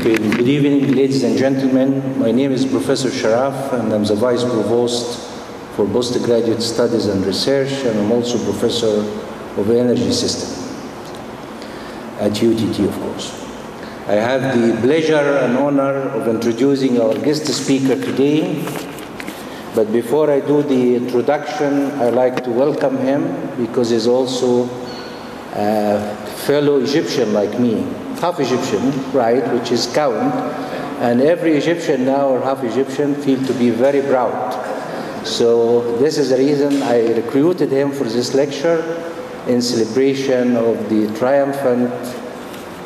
Okay, good evening, ladies and gentlemen. My name is Professor Sharaf, and I'm the Vice Provost for Postgraduate Studies and Research, and I'm also Professor of Energy System at UTT, of course. I have the pleasure and honor of introducing our guest speaker today. But before I do the introduction, I'd like to welcome him because he's also a fellow Egyptian like me. Half Egyptian, right, which is count. And every Egyptian now, or half Egyptian, feel to be very proud. So this is the reason I recruited him for this lecture in celebration of the triumphant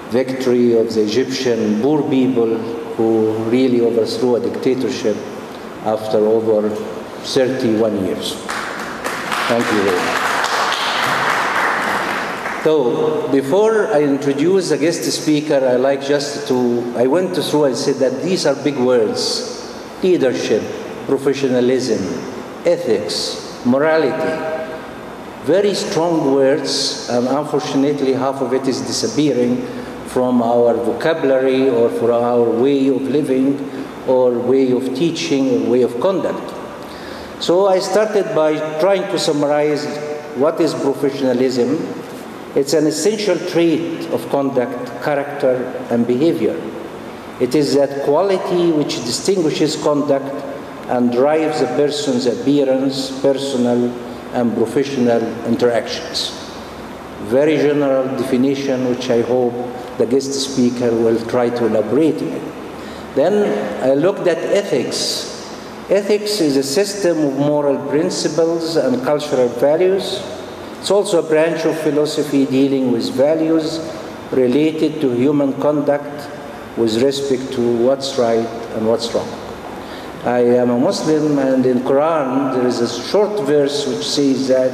victory of the Egyptian poor people who really overthrew a dictatorship after over 31 years. Thank you very much. So before I introduce the guest speaker, I like just to, I went through and said that these are big words: leadership, professionalism, ethics, morality. Very strong words, and unfortunately half of it is disappearing from our vocabulary or from our way of living or way of teaching or way of conduct. So I started by trying to summarize what is professionalism. It's an essential trait of conduct, character, and behavior. It is that quality which distinguishes conduct and drives a person's appearance, personal and professional interactions. Very general definition, which I hope the guest speaker will try to elaborate on it. Then I looked at ethics. Ethics is a system of moral principles and cultural values. It's also a branch of philosophy dealing with values related to human conduct with respect to what's right and what's wrong. I am a Muslim, and in Quran there is a short verse which says that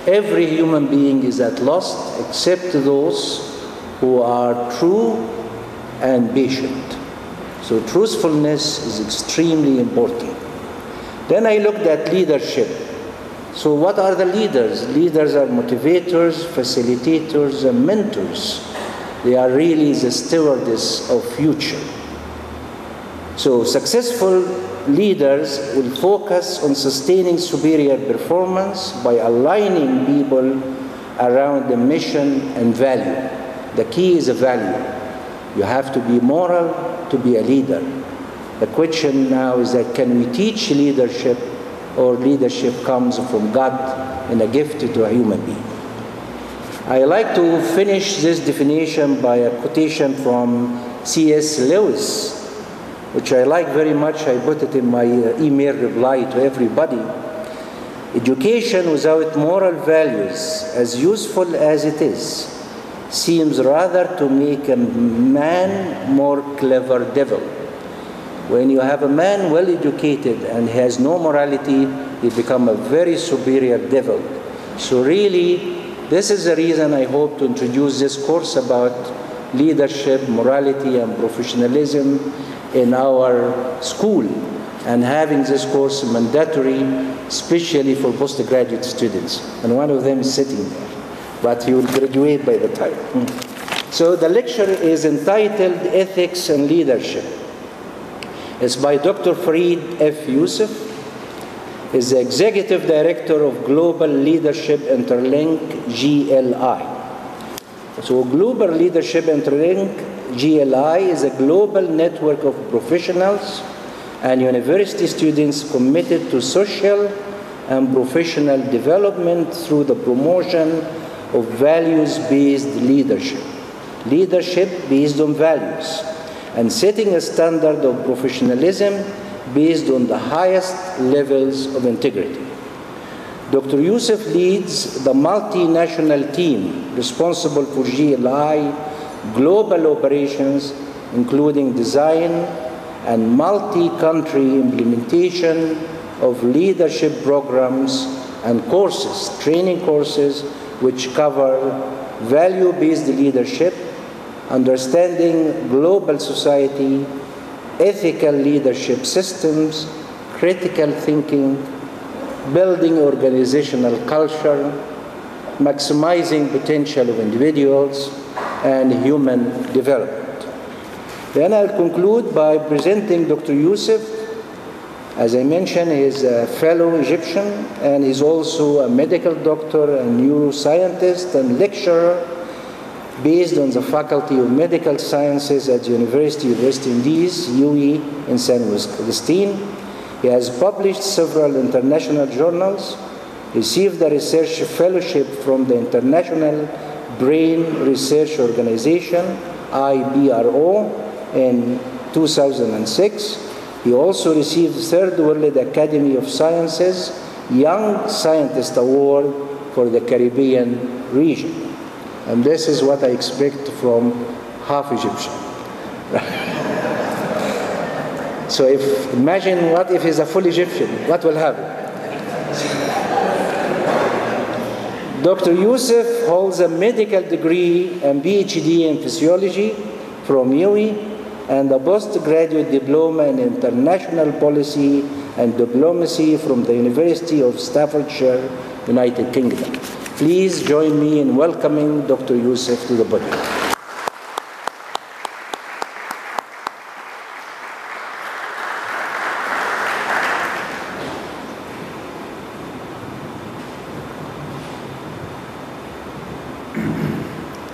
every human being is at loss except those who are true and patient. So truthfulness is extremely important. Then I looked at leadership. So what are the leaders? Leaders are motivators, facilitators, and mentors. They are really the stewardess of future. So successful leaders will focus on sustaining superior performance by aligning people around the mission and value. The key is a value. You have to be moral to be a leader. The question now is that can we teach leadership, or leadership comes from God in a gift to a human being? I like to finish this definition by a quotation from C.S. Lewis, which I like very much. I put it in my email reply to everybody. Education without moral values, as useful as it is, seems rather to make a man more clever devil. When you have a man well educated and has no morality, he becomes a very superior devil. So really, this is the reason I hope to introduce this course about leadership, morality, and professionalism in our school, and having this course mandatory, especially for postgraduate students. And one of them is sitting there, but he will graduate by the time. So the lecture is entitled Ethics and Leadership. It's by Dr. Farid F. Youssef. He's the Executive Director of Global Leadership Interlink, GLI. So Global Leadership Interlink, GLI, is a global network of professionals and university students committed to social and professional development through the promotion of values-based leadership. Leadership based on values, and setting a standard of professionalism based on the highest levels of integrity. Dr. Youssef leads the multinational team responsible for GLI global operations, including design and multi-country implementation of leadership programs and courses, training courses, which cover value-based leadership, understanding global society, ethical leadership systems, critical thinking, building organizational culture, maximizing potential of individuals, and human development. Then I'll conclude by presenting Dr. Youssef. As I mentioned, he's a fellow Egyptian, and he's also a medical doctor, a neuroscientist, and lecturer based on the Faculty of Medical Sciences at the University of West Indies, UWI, in San Augustine. He has published several international journals, received a research fellowship from the International Brain Research Organization, IBRO, in 2006. He also received the Third World Academy of Sciences Young Scientist Award for the Caribbean region. And this is what I expect from half Egyptian. So imagine what if he's a full Egyptian, what will happen? Dr. Youssef holds a medical degree and PhD in physiology from UWI, and a postgraduate diploma in international policy and diplomacy from the University of Staffordshire, United Kingdom. Please join me in welcoming Dr. Youssef to the podium.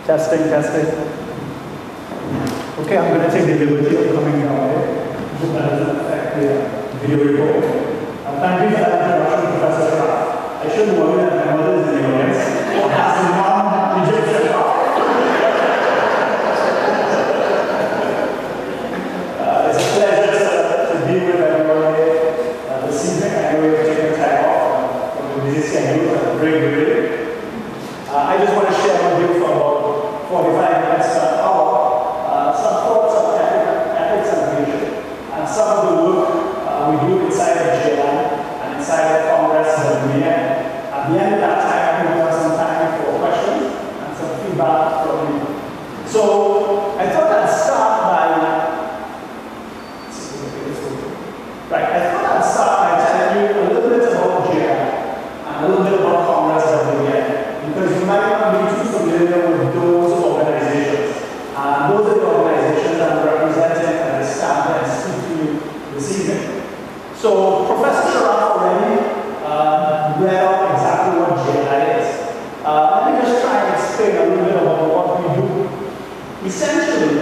Testing. Okay, I'm going to take the liberty of coming down here. That doesn't affect the video report. Thank you for that introduction, Professor Shah. I shouldn't worry that my mother is in the audience. As a non-Egyptian it's a pleasure to be with everyone here this evening. I know you've taken time off from the busy schedule and great day. I just want to share with you for about 45 minutes an hour some thoughts on ethics and vision, and some of the work we do inside the GLI and inside the Congress that we have. At the end of that time, we have some time for questions and some feedback from you. So I thought I'd start by telling you a little bit about GLI and a little bit about Congress that we have, because you might not be too familiar with those organizations. Those are the organizations that I'm representing and I stand and speak to you this evening. So Professor Sharaf already read out exactly what GLI is. Let me just try and explain a little bit about what we do. Essentially,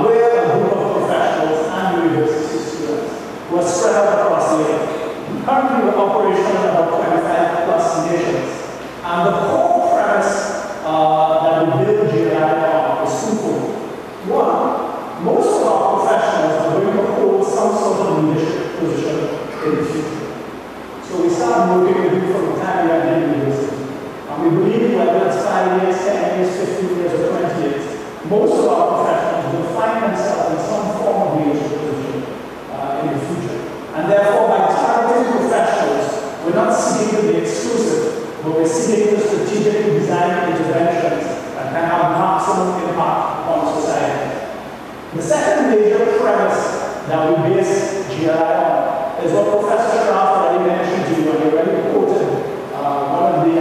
we're a group of professionals and university students who are spread out across the earth. Currently, we're operational in about 25 plus nations. And the core premise that we build GLI on is twofold. One, most of our professionals are going to hold some sort of leadership position in the future. So we start working with you from the time we are in university. And we believe whether it's 5 years, 10 years, 15 years, or 20 years, most of our professionals will find themselves in some form of leadership position in the future. And therefore, by targeting professionals, we're not seeking to be exclusive, but we're seeking to strategically design interventions that can have maximum impact on society. The second major premise that we base GLI on is what Professor Sharaf already mentioned to you, and he already quoted one of the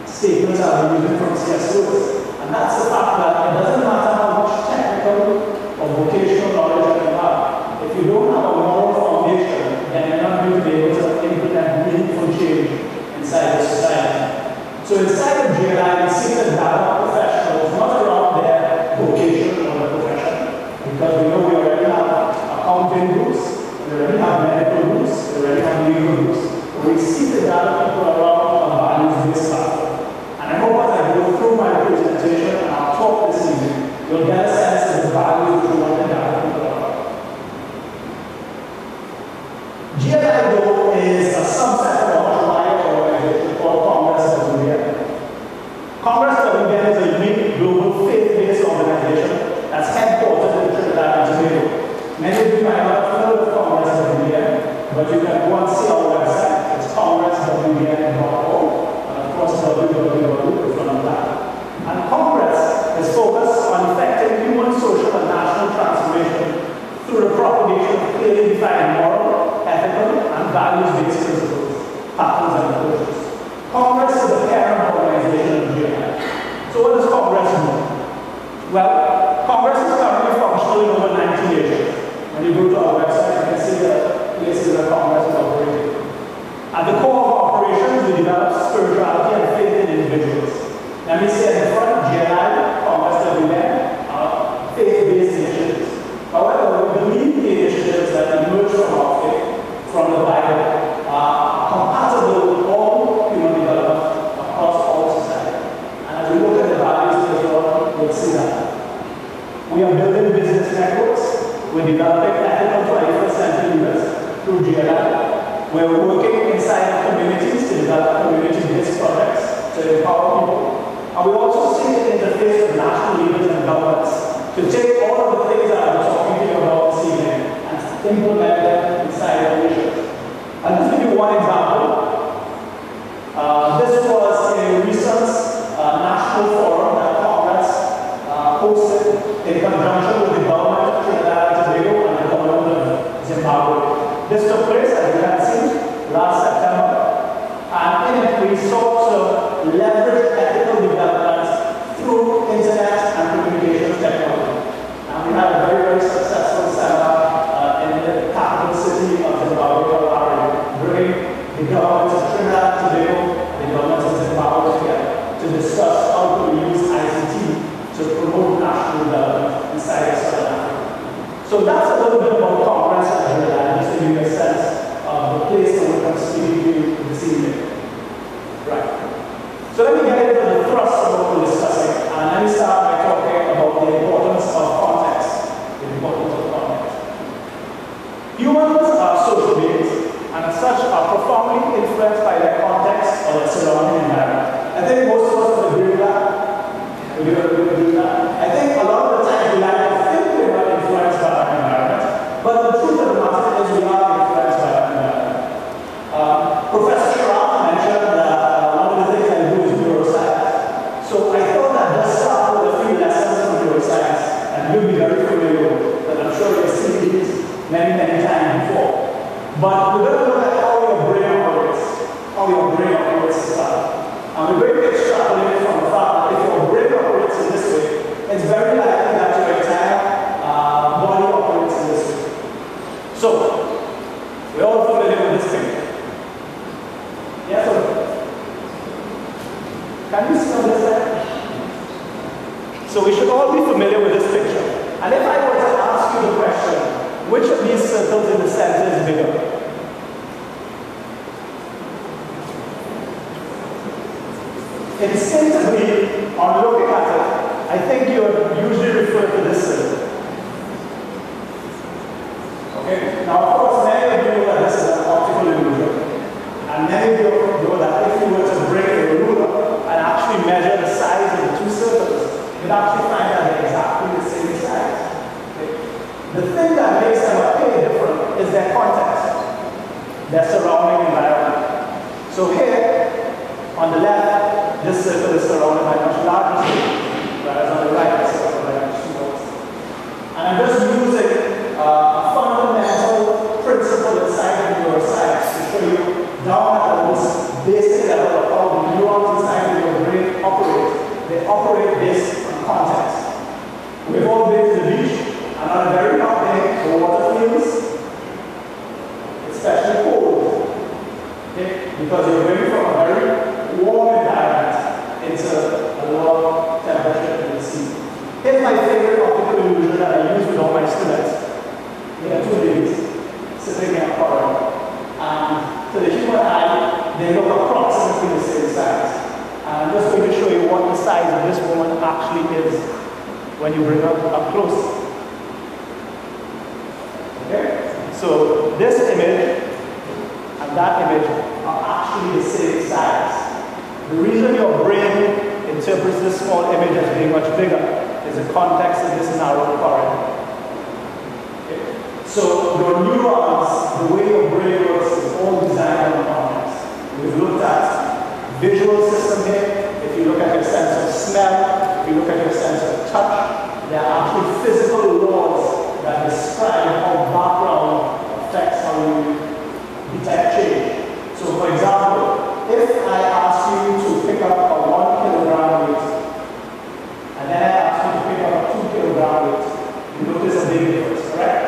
statements I've been using from C.S. Lewis. And that's the fact that it doesn't matter how much technical or vocational knowledge you have. If you don't have a moral foundation, then you're not going to be able to implement meaningful change inside the society. So inside of GLI, we seek to develop professionals not around their vocation or their profession, because we know we already have accounting groups, we already have medical groups, we already have legal groups. We seek to develop people around a values-based platform. And I hope as I go through my presentation and our talk this evening, you'll get a sense of the values we want to develop people around. GLI, though, is a subset of a much wider organization called Congress of India. Congress of India is a unique global faith-based organization that's headquartered in Trinidad and Tobago. Many of you might not have heard of Congress of India, but you can go and see our website. It's congresswindia.org, and of course www from that. And Congress is focused on effecting human, social, and national transformation through the propagation of clearly defined moral, ethical, and values-based principles. When you go to our website, you can see the places where Congress is operating. At the core of our operations, we develop spirituality and faith in individuals. Let me say at the front, GLI, Congress WN, are faith-based initiatives. However, we believe the initiatives that emerge from our faith, from the Bible, are compatible with all human development across all society. And as we look at the values of the world, we'll see that. We are building business networks. We're developing ethical 21st century leaders through GLI. We're working inside communities to develop community-based projects to empower people. And we also seek to interface with national leaders and governments to take all of the things that I'm talking to you about this evening and implement them inside our nations. I'll just give you one example. This was a recent national forum that Congress hosted in conjunction with the government of Trinidad and Tobago and the government of Zimbabwe. This took place, as you can see, last September. And in it, we sought to leverage ethical development through internet and communications technology. And we had a very, very successful seminar in the capital city of Zimbabwe, Harare, bringing the government of Trinidad and Tobago and the government of Zimbabwe together to discuss how to use ICT to promote national development inside of Southern Africa. So that's a little bit about Congress and Trinidad, just to give you a sense of the place that we're speaking to you this evening. Right. So let me get into the thrust of what we're discussing, and let me start by talking about the importance of context. The importance of context. Humans are social beings, and as such are profoundly influenced by their context or their surrounding environment. I think most of us would agree with that. Would you agree with that? I think a lot of the times we like to think we're not influenced by our environment, but the truth of the matter is we are influenced by our environment. Professor Schramm mentioned that one of the things I do is neuroscience. So I thought that just start with a few lessons from neuroscience, and you'll be very familiar with, but I'm sure you've seen these many, many times before. But we're going to look at how your brain operates, and stuff. And we're going to extrapolate from the fact that if your brain operates in this way, it's very likely that your entire body operates in this way. So, we're all familiar with this thing. Yes or no? Can you see on this side? So we should all be familiar with this picture. And if I were to ask you the question, which of these circles in the center is bigger? Instinctively, on looking at it, I think you would usually refer to this circle. Okay? Now, of course, many of you know that this is an optical illusion. And many of you know that if you were to break a ruler and actually measure the size of the two circles, you'd actually find that they're exactly the same size. Okay? The thing that makes them appear different is their context, their surrounding environment. So here, on the left, this circle is surrounded by much larger circles, whereas on the right, it's surrounded by much smaller circles. And I'm just using a fundamental principle inside of neuroscience to show you down at the most basic level of how the neurons inside of your brain operate. They operate based on context. We've all been to the beach, and on a very hot day, the water feels especially cold. Okay? Because you're going from a very warm environment into a low temperature in the sea. Here's my favorite optical illusion that I use with all my students. They are two ladies sitting in a corridor. And to the human eye, they look approximately the same size. And I'm just going to show you what the size of this woman actually is when you bring her up close. Okay? So this image and that image are actually the same size. The reason your brain interprets this small image as being much bigger is the context of this narrow corridor. Okay. So your neurons, the way your brain works, is all designed on context. We've looked at visual system here. If you look at your sense of smell, if you look at your sense of touch, there are actually physical laws that describe how background affects how you detect change. So for example, if I ask you to pick up a 1 kilogram weight, and then I ask you to pick up a 2 kilogram weight, you notice a big difference, correct?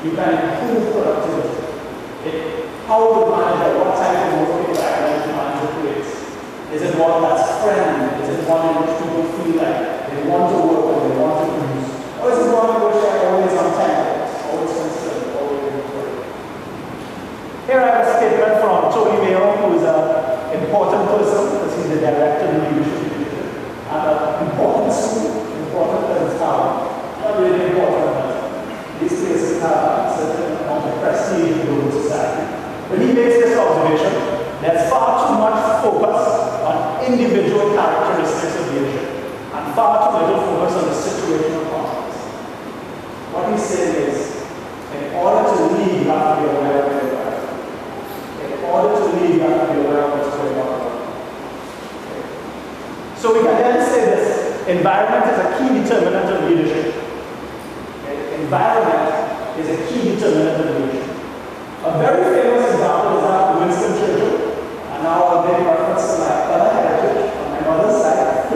you can improve productivity. How the manager, what type of work environment the manager creates. Is it one that's friendly? Is it one in which people feel like they want to work and they want to produce? Or is it one in which they're always on time, always concerned, always working? Here I have a statement from Tony Mayo, who is an important person because he's the director of the leadership division at an important school, important as town. Not really important, but these places have a certain amount of prestige in global society. But he makes this observation: there's far too much focus on individual characteristics of leadership and far too little focus on the situational context. What he's saying is, in order to lead, you have to be aware of your environment. In order to lead, you have to be aware of what's going on. Okay. So we can then say this: environment is a key determinant of leadership. Okay. Environment is a key determinant of leadership. A very famous example is that of Winston Churchill, and now I'll make reference to my other heritage on my mother's side,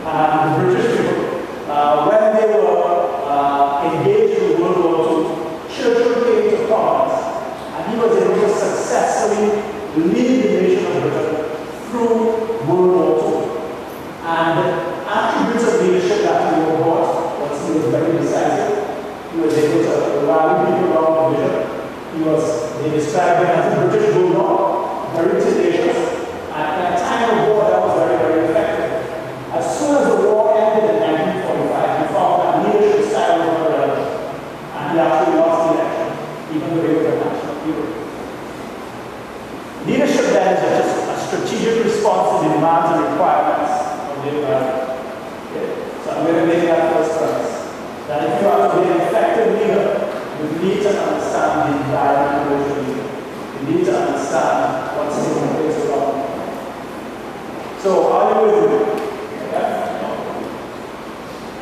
and the British people. When they were engaged in World War II, Churchill came to prominence, and he was able to successfully lead the nation of Britain through World War II. And the attributes of leadership that he brought was he was very decisive. He was able to rally people around the vision. They described him as a British bulldog, very tenacious, and in a time of war that was very, very effective. As soon as the war ended in 1945, he found that leadership style was not relevant, and he actually lost the election, even though he was a national hero. Leadership then is just a strategic response to the demands and requirements of the environment. Okay? So I'm going to make that first premise, that if you are to be an effective leader, you need to understand the environment in which you live. You need to understand what's taking place around you. So, are you with me? Okay?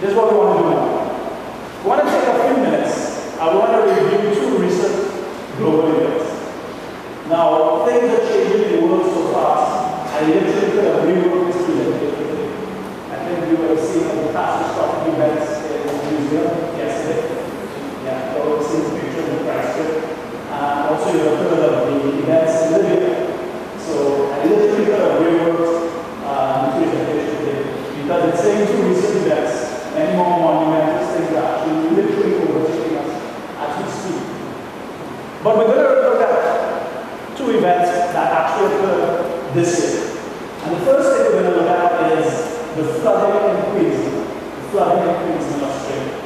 This is what we want to do now. We want to take a few minutes. I want to review two recent global events. Now, things are changing in the world so fast. I literally could have rewrote this presentation today. I think you will have seen the catastrophic events in the museum yesterday. Yeah, you will see the picture of the Christchurch. And also you have heard of the events in Libya. So I literally could have rewrote the presentation today because it's saying two recent events, many more monumental things are actually literally overtaking us as we speak. But we're going to look at two events that actually occurred this year. And the first thing we're going to look at is the flooding in Queensland. The flooding in Queensland, Australia.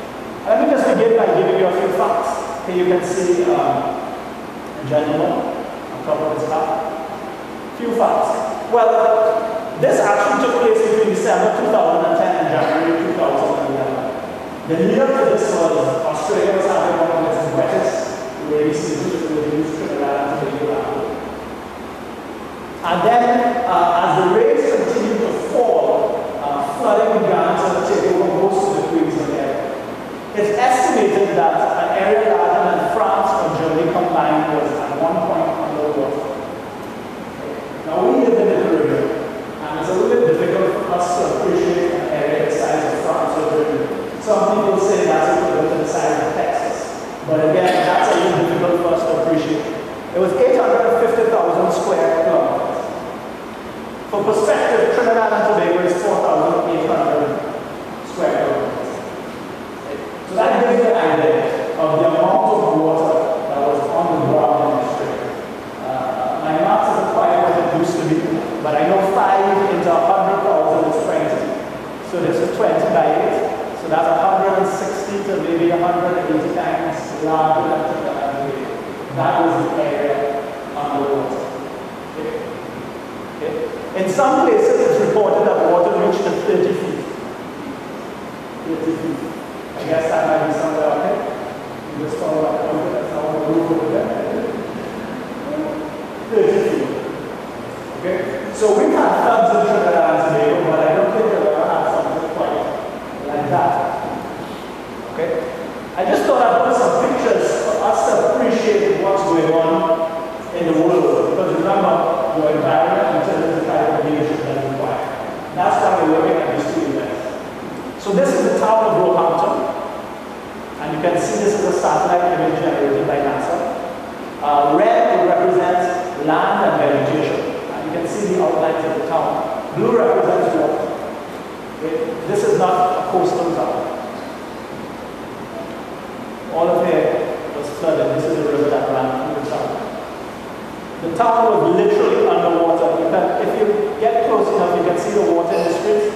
Let me just begin by giving you a few facts. Here you can see a gentleman on top of his car. Few facts. Well, this actually took place between December 2010 and January 2011. The lead up to this was Australia was having one of its wettest rainy seasons with the Trinidad and Tobago. And then, as the rains continued to fall, flooding began to take over most of the Queensland area. It's estimated that an area larger than France or Germany combined was at one point underwater. Now we live in the Caribbean, and it's a little bit difficult for us to appreciate an area the size of France or Germany. Some people say that's equivalent to the size of Texas, but again, that's a little difficult for us to appreciate. It was 850,000 square kilometers. For perspective, Trinidad and Tobago is 4,800 square kilometers. So that gives you an idea of the amount of water that was on the ground in Australia. My maths isn't quite what it used to be, but I know 5 into 100,000 is 20. So this is 20 by 8. So that's 160 to maybe 180 times larger than Trinidad and Tobago. That was the area underwater. Okay. Okay. In some places, it's reported that water reached to 30 feet. 30 feet. I guess that might be somewhere out there. You just follow that point, that's how the roof over there. 30 feet. Okay? So we've had floods in Trinidad and Tobago, but I don't think we've ever had something quite like that. Okay? I just thought I'd put some pictures for us to appreciate what's going on in the world. Because remember, your environment determines the type of leadership that you require. That's why we're looking at these two events. So this is the town of Roehampton, and you can see this is a satellite Blue represents water. Okay? This is not a coastal town. All of here was flooded. This is a river that ran through the town. The town was literally underwater. If you get close enough, you can see the water in the streets.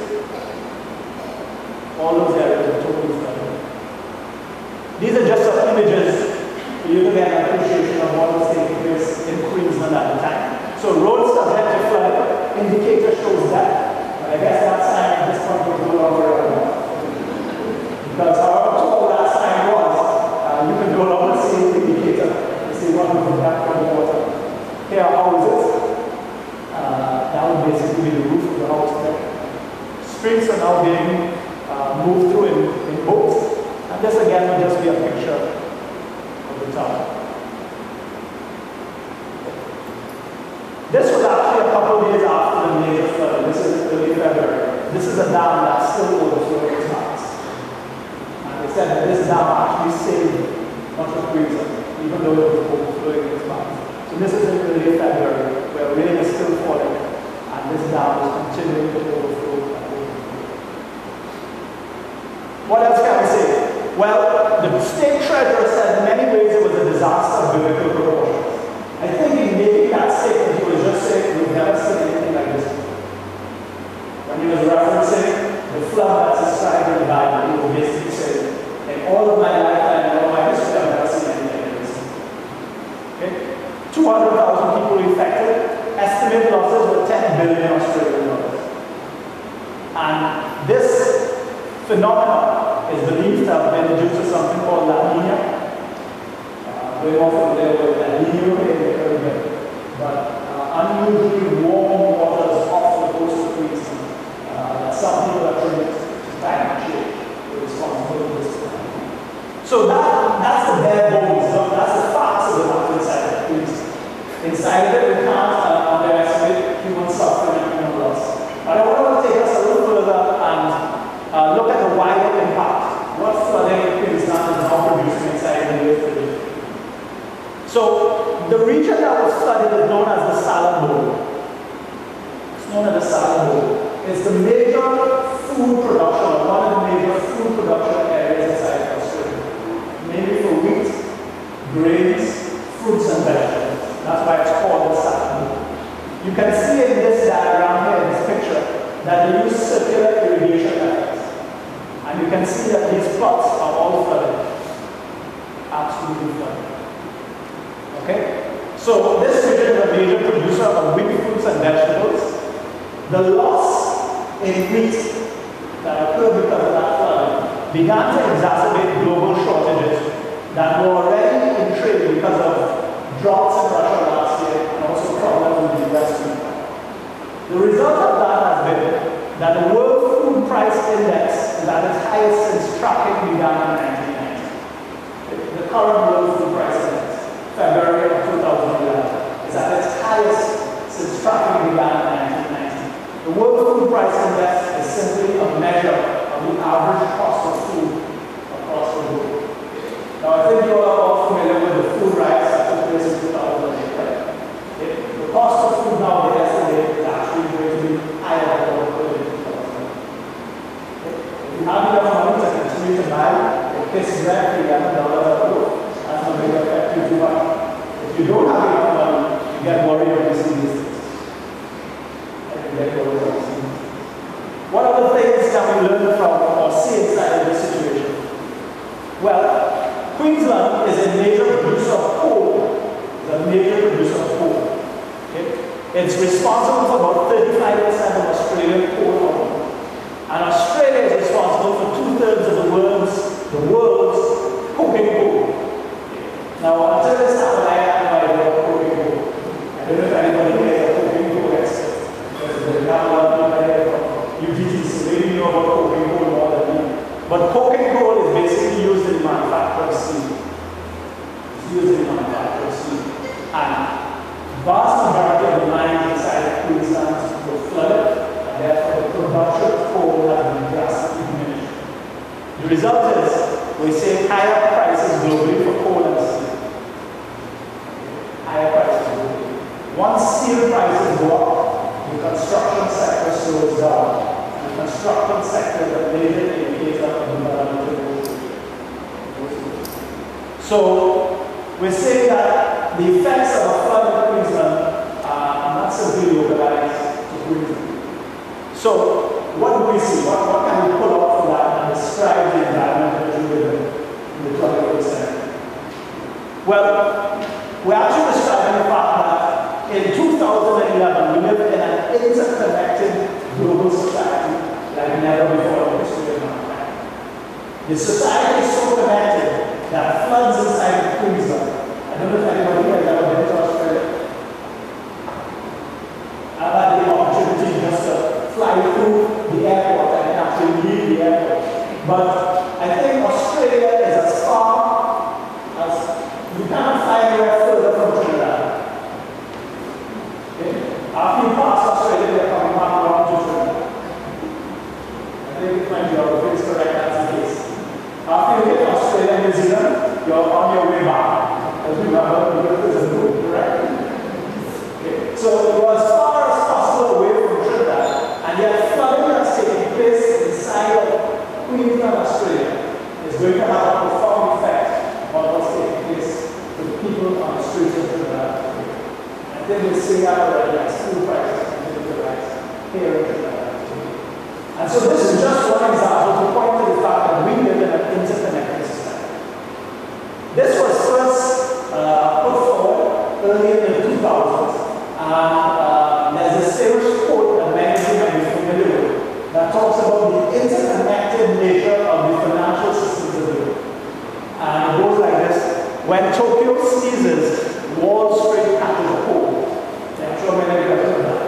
All those areas are totally flooded. These are just some images for you to get an appreciation of what was taking place in Queensland at the time. So roads started to flood. Indicator shows that. But I guess that sign at this point was no longer relevant. Because however tall that sign was, you can no longer see the indicator to see what was back from the water. Here are houses. That would basically be the roof of the house there. Streets are now being moved through in boats. And this again will just be a picture of the town. This was actually a couple of days after the major flood. This is early February. This is a dam that's still overflowing its mouths. And they said that this dam actually saved much of Queensland, even though it was overflowing its mouths. So this is in early February, where rain is still falling, and this dam is continuing to overflow. What else can we say? Well, the state treasurer said in many ways it was a disaster of biblical proportions. I think in making that statement, he was just saying we've never seen anything like this before. When he was referencing the flood that's described in the Bible, he was basically saying, in all of my lifetime, in all my history, I've never seen anything like this. Okay? 200,000 people affected. Estimated losses were 10 billion Australian dollars. And this phenomenon is believed to have been due to something called La Nina. We're more familiar with La Nina in the Caribbean, but unusually warm waters off the coast of Queensland that some people attribute to climate change were responsible for this. So that's the bare bones, that's the facts of the matter inside of Queensland. Inside of it, we can't underestimate human suffering and human loss. But I want to take us a little further and look at the wider impact. What flooding in Queensland is now producing inside the earth today. So, the region that was flooded is known as the Salad Bowl. It's known as the Salad Bowl. It's the major food production, or one of the major food production areas inside Australia. Mainly for wheat, grains, fruits and vegetables. That's why it's called the Salad Bowl. You can see in this diagram here, in this picture, that they use circular irrigation methods. And you can see that these plots are all flooded. Absolutely flooded. Okay? So this region is a major producer of wheat, fruits and vegetables. The loss in wheat that occurred because of that flooding began to exacerbate global shortages that were already in trade because of droughts in Russia last year and also problems with the US food. The result of that has been that the World Food Price Index is at its highest since tracking began in 1990. The current World Food Price Index, February of 2011, is at its highest since tracking began in 1990. The World Food Price Index is simply a measure of the average cost of food across the globe. Now, I think you are all familiar with the food riots that took place in 2008, right? The cost of food now, they estimate, is actually going to be higher than what it was in 2008. If you have enough money to continue to buy a piece of bread for $11 a loaf, that's not going to affect you too much. If you don't have enough money, you get worried when you see these things. You get worried when you see these things. What other things can we learn from or see inside of this situation? Well, Queensland is a major producer of coal. It's a major producer of coal. Okay? It's responsible for about 35% of Australian coal output. And Australia is responsible for 2/3 of the world's coking coal. Now, until this time, I had no idea what coking coal. I don't know if anybody here is a coking coal expert. Because there's not a lot of people here from UGT, so maybe you know about coking coal more than me. But coking coal is basically used in manufacture of steel. It's used in manufacture of steel. And vast majority of the mines inside of Queensland were flooded, and therefore the production of coal has been drastically diminished. The result is we see higher prices globally for coal and steel. Higher prices globally. Once steel prices go up, you the construction sector slows down. And the construction sector is a major indicator of environmental erosion. So we're saying that the effects of a flood in Queensland are not simply localized to Queensland. So what do we see? What can we pull out from that and describe the environment that we live in the 21st century? Well, we're actually describing the fact that in 2011 we live in an interconnected global society like never before in the history of mankind. The society is so connected that floods inside Queensland. I don't know if anybody here has ever been to Australia. I've had the opportunity just to fly through the airport and actually leave the airport. But I think Australia is as far as you can't fly anywhere further from Trinidad. Okay? After you pass Australia, they're coming back around to Trinidad. I think if my geography is correct, that's the case. After you hit Australia and New Zealand, you're on your way back. As we remember, the earth is a moon, correct? Okay. So you're as far as possible away from Trinidad, and yet flooding that's taking place inside of Queensland, Australia, is going to have a profound effect on what's taking place with people on the streets of Trinidad. I think we see that already as food prices continue to rise here in Trinidad. And so this is just one example to point to the fact that we live in an interconnected society. This was first put forward early in the 2000s, and there's a serious quote that many of you may be familiar with that talks about the interconnected nature of the financial systems of the world. And it goes like this: when Tokyo sneezes, Wall Street catches a cold. I'm sure many of you have heard that.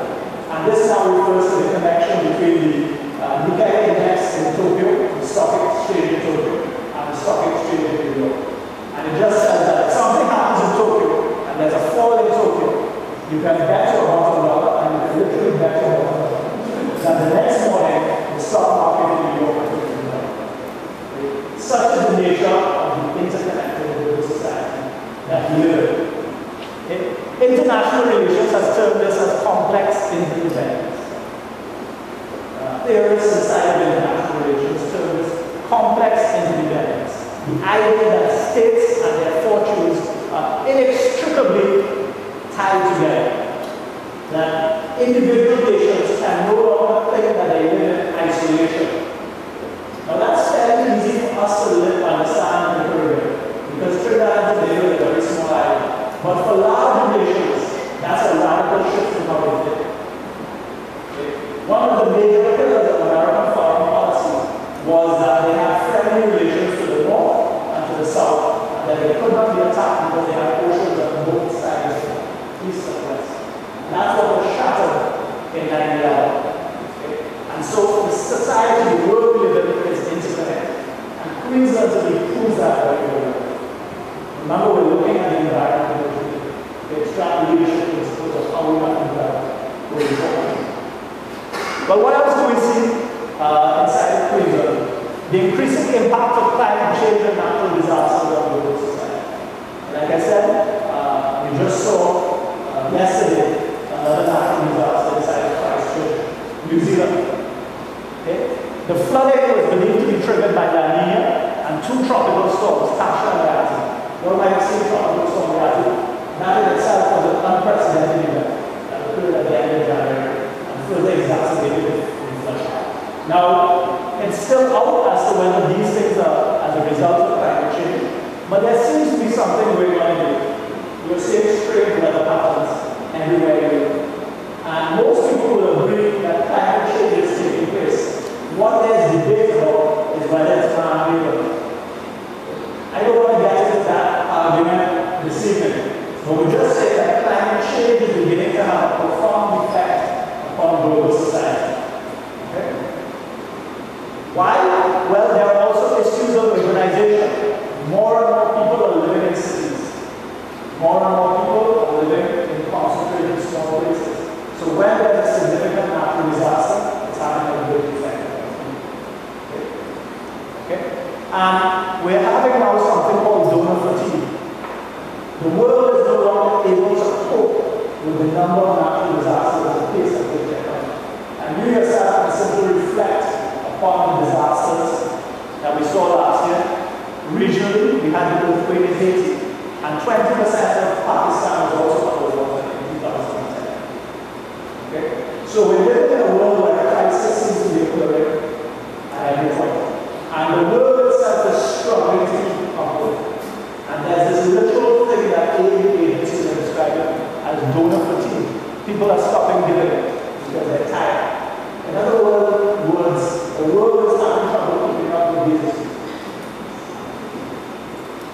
And this now refers to the connection between the Nikkei index in Tokyo, the stock exchange in Tokyo, and the stock exchange in New York. And it just says that if something happens in Tokyo and there's a fall in Tokyo, you can bet your bottom dollar, and you can literally bet your bottom dollar that the next morning the stock market in New York is going down. Such is the nature of the interconnected global society that we live in. International relations has termed this as complex interdependence. Theorists inside of international relations term this complex interdependence. The idea that states and their fortunes are inextricably tied together. That individual nations can no longer think that they live in isolation. Now that's fairly easy for us to understand in the Caribbean, because Trinidad and Tobago is a very small island. But for large nations, that's a radical shift in how they think. One of the major pillars of American foreign policy was that they had friendly relations to the north and to the south, and that they could not be attacked because they had oceans on both sides, east and west. And that's what was shattered in 9/11. Okay? And so the society, the world we live in, is interconnected. And Queensland proves that very well. Remember, we're looking at the environment, the extract leadership principles of how we have environment going forward. But what else do we see inside Queensland? The increasing impact of climate change and natural disasters on the global society. Like I said, we just saw yesterday another natural disaster inside of Christchurch, New Zealand. Okay? The flooding was believed to be triggered by La Nina and two tropical storms, Tasha and Yati. You all might have seen tropical storm Yati. That in itself was an unprecedented event that occurred at the end of January. Further exacerbated in flood. Now, it's still out as to whether these things are as a result of climate change, but there seems to be something going on here. You're seeing strange weather patterns everywhere you look. And most people will agree that climate change is taking place. What there's debate about is whether it's man-made or not. I don't want to get into that argument this evening, but we just say that climate change is beginning to have a profound effect on global society. Okay? Why? Well, there are also issues of urbanization. More and more people are living in cities. More and more people are living in concentrated small places. So when there's a significant natural disaster, it's having a good effect. Okay? And we're having now something called donor fatigue. The world is no longer able to cope with the number of natural disasters at the pace at which they're And you yourself can simply reflect upon the disasters that we saw last year. Regionally, we had the earthquake in Haiti, and 20% of Pakistan was also underwater in 2010. Okay? So we're living in a world where a crisis seems to be occurring at every point. And the world itself is struggling to keep up with it. And there's this literal thing that aid agencies are describing as donor fatigue. People are stopping giving because they're tired. In other words, the world is having trouble keeping up with these issues.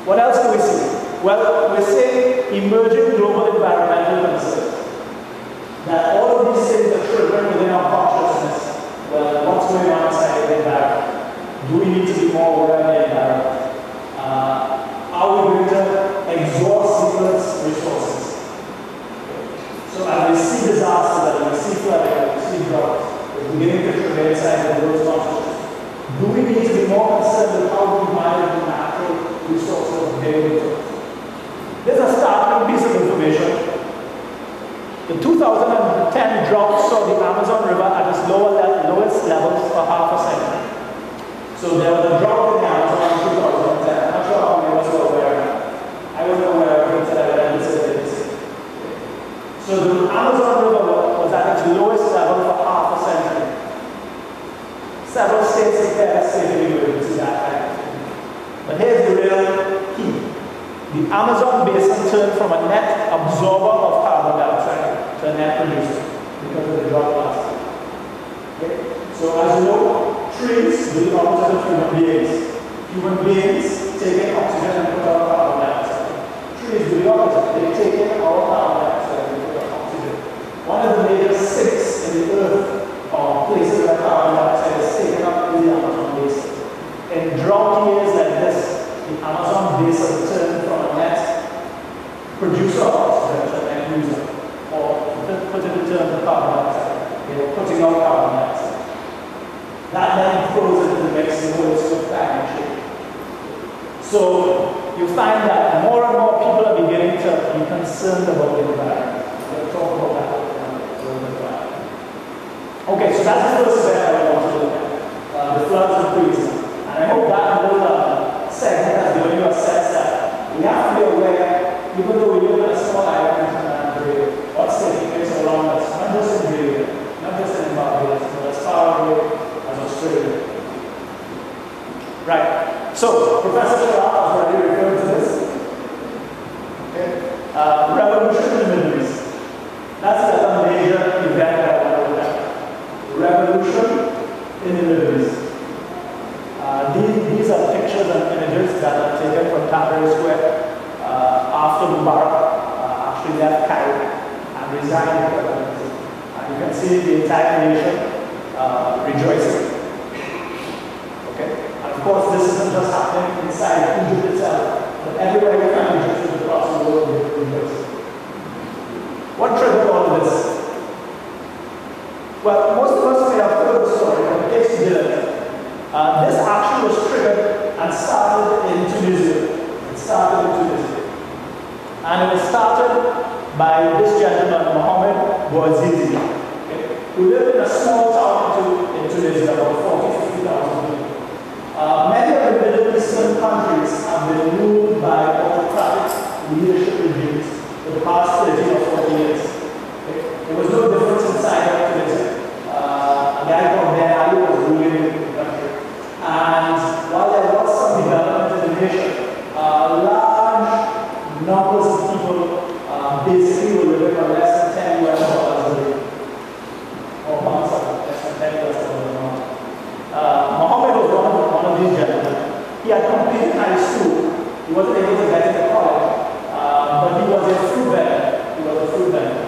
What else do we see? Well, we're seeing emerging global environmental concerns. That all of these things are triggering within our consciousness. Well, what's going on inside the environment? Do we need to be more aware of the environment? Are we going to exhaust the Earth's resources? So as we see disasters, as we see flooding, as we see drought, it's beginning to trigger inside the world's consciousness. Do we need to be more concerned with how we manage the natural resources available to us? There's a startling piece of information. The 2010 drought saw the Amazon River at its lowest levels for half a century. So there was a drought in the Amazon in 2010. I'm not sure how many of us were aware of that. I wasn't aware of it until I read this. So the Amazon River was at its lowest level for half a century. Several states declared a state of emergency that time. But here's the real key. The Amazon basin turned from a net absorber of carbon dioxide to a net producer because of the drought last year. Okay? So as you know, trees do the opposite of human beings. Human beings take in oxygen and put out carbon dioxide. Trees do the opposite. They take in our carbon dioxide and put out oxygen. One of the major sinks in the earth, or places where carbon dioxide is taken up, is the Amazon basin. In drought years like this, the Amazon basin turned from a net producer of oxygen to a net user, or put it in terms of carbon dioxide. They were putting out carbon dioxide. That then throws into the mix the whole issue of climate change. So you find that more and more people are beginning to be concerned about the environment. We'll talk about that a little bit later. Okay, so that's the first area I want to look at, the floods and freezing. And I hope that whole segment has given you a sense that we have to be aware, even though we live in a small island in what's taking place around us, not just in Grenada, not just in Barbados, but as far away as Australia. Right. So, Professor Sharaf has already referred to this. Okay. Revolution in the Middle East. That's a major event that I want to look at. Revolution in the Middle East. These are pictures and images that are taken from Tahrir Square after Mubarak actually left Cairo and resigned the presidency. And you can see the entire nation rejoicing. Okay? And of course, this isn't just happening inside Egypt itself, but everywhere you find Egyptians across the world rejoicing. What triggered all of this? Well, most of us may have heard the story, but in case you didn't, this action was triggered and started in Tunisia. And it was started by this gentleman, Mohamed Bouazizi, okay, who lived in a small town in Tunisia, about 40,000 to 50,000 people. Many of the Middle Eastern countries have been ruled by autocratic leadership regimes for the past 30 or 40 years. Okay. There was no difference inside of Tunisia. A guy called Ben Ali was ruling the country. And while there was some development in the nation, large numbers of people basically were living on less than $10 US a day. Or months of less than $10 US a month. Mohammed was one of these gentlemen. He had completed high school. He wasn't able to get into college, but he was a fruit vendor.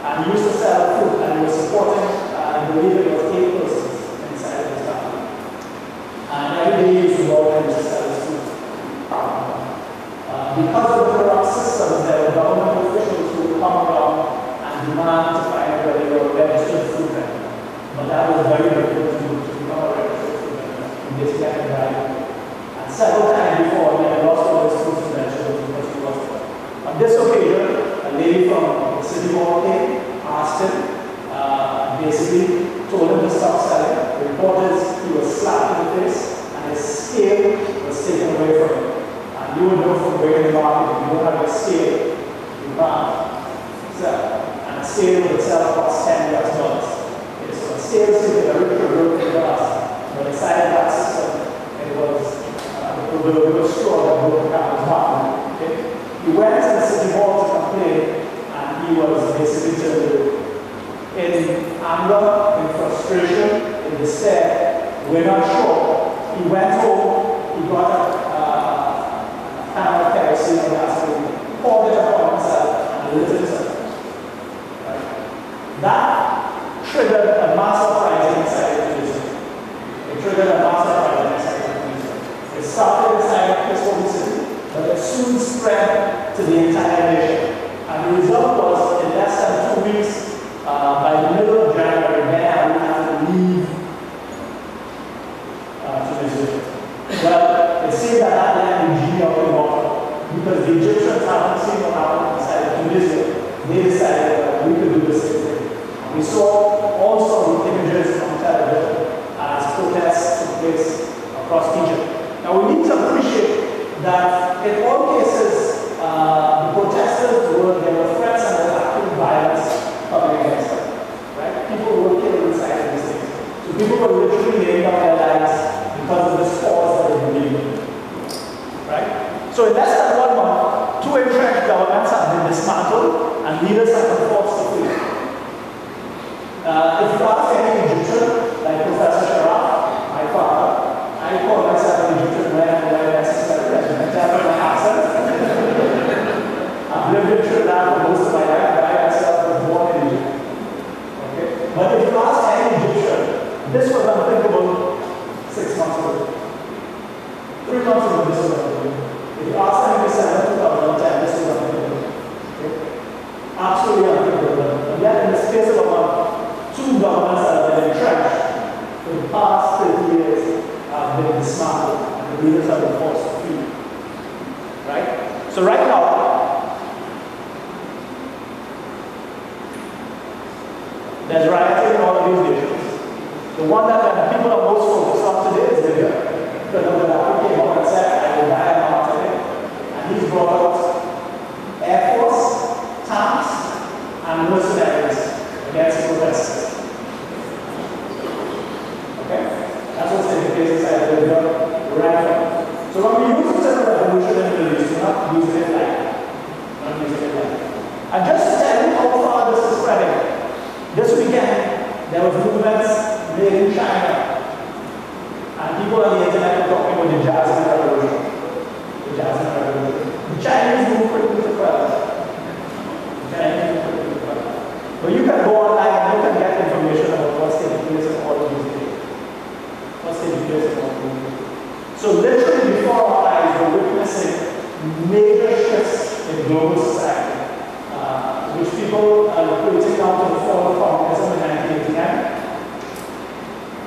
And he used to sell fruit, and he was supporting, I believe it was 8 persons inside of his family. And every day he used to go and just sell his fruit. Because of the corrupt systems, there were government officials who would come around and demand to find out whether you were a registered fruit vendor. But that was very difficult to become a registered fruit vendor in this kind of value. And several times before, he had lost all his fruits and vegetables because he lost them. On this occasion, a lady from the city hall came, asked him, basically told him to stop selling. The report is he was slapped in the face and his scale was taken away from him. And you would know from where in the market, if you don't have your scale, you can't sell. And a scale itself costs $10 US. Okay, so a scale is a very broken glass, but inside that system, it was the proverbial straw that broke the camel's back. Okay? He went to the city hall to complain, and he was basically told, in anger, in frustration, in despair, we're not sure. He went home, he got a can of kerosene or gasoline, poured it upon himself, and lit himself. Right? That triggered a mass uprising inside of Jerusalem. It triggered a mass uprising inside of Jerusalem. It started inside of this holy city, but it soon spread to the entire nation. And the result was, in less than 2 weeks, by the middle of January, men would have to leave Tunisia. Well, it seemed that that land would genie up in water, because the Egyptians haven't seen what happened inside of Tunisia. They decided that we could do the same thing. And we saw all sorts of images on television as protests took place across Egypt. Now we need to appreciate that in all cases, the protesters there were threats and there was active violence coming against them. Right? People were killed inside of these things. So people were literally laying down their lives because of this cause that they believed in. Right? So in less than 1 month, 2 entrenched governments have been dismantled and leaders have been forced to flee. If you ask any Egyptian, like Professor Sharaf, my father, I call myself an Egyptian when necessary, as you can tell from my accent. I've lived in Trinidad for most of my life, but I myself was born in Egypt. Okay? But if you ask any Egyptian, this was unthinkable 6 months ago. 3 months ago, this was unthinkable. If you ask them in December 2010, this was unthinkable. Okay? Absolutely unthinkable. And yet, in the space of a month, 2 governments that have been entrenched for the past 30 years have been dismantled, and the leaders have been forced to flee. Right? So right now, there's rioting in all of these nations. The one that people are most focused on today is Libya. Because of the came out and said, I will die a martyr. And he's brought out Air Force, tanks, and mercenaries against protesters. Okay? That's what's taking place inside Libya right now. So when we use the term revolution in the Middle East, we're not using it like that. Not using it like that. And just to tell you how far this is spreading, this weekend, there was movements made in China. And people on the internet were talking about the Jasmine Revolution. The Jasmine Revolution. The Chinese move quickly to quell it. But you can go online and you can get information about what's taking place in all of these days. What's taking place in all of these days. So literally before our eyes, we're witnessing major shifts in global society. Which people are equating out to the fall of communism in 1989.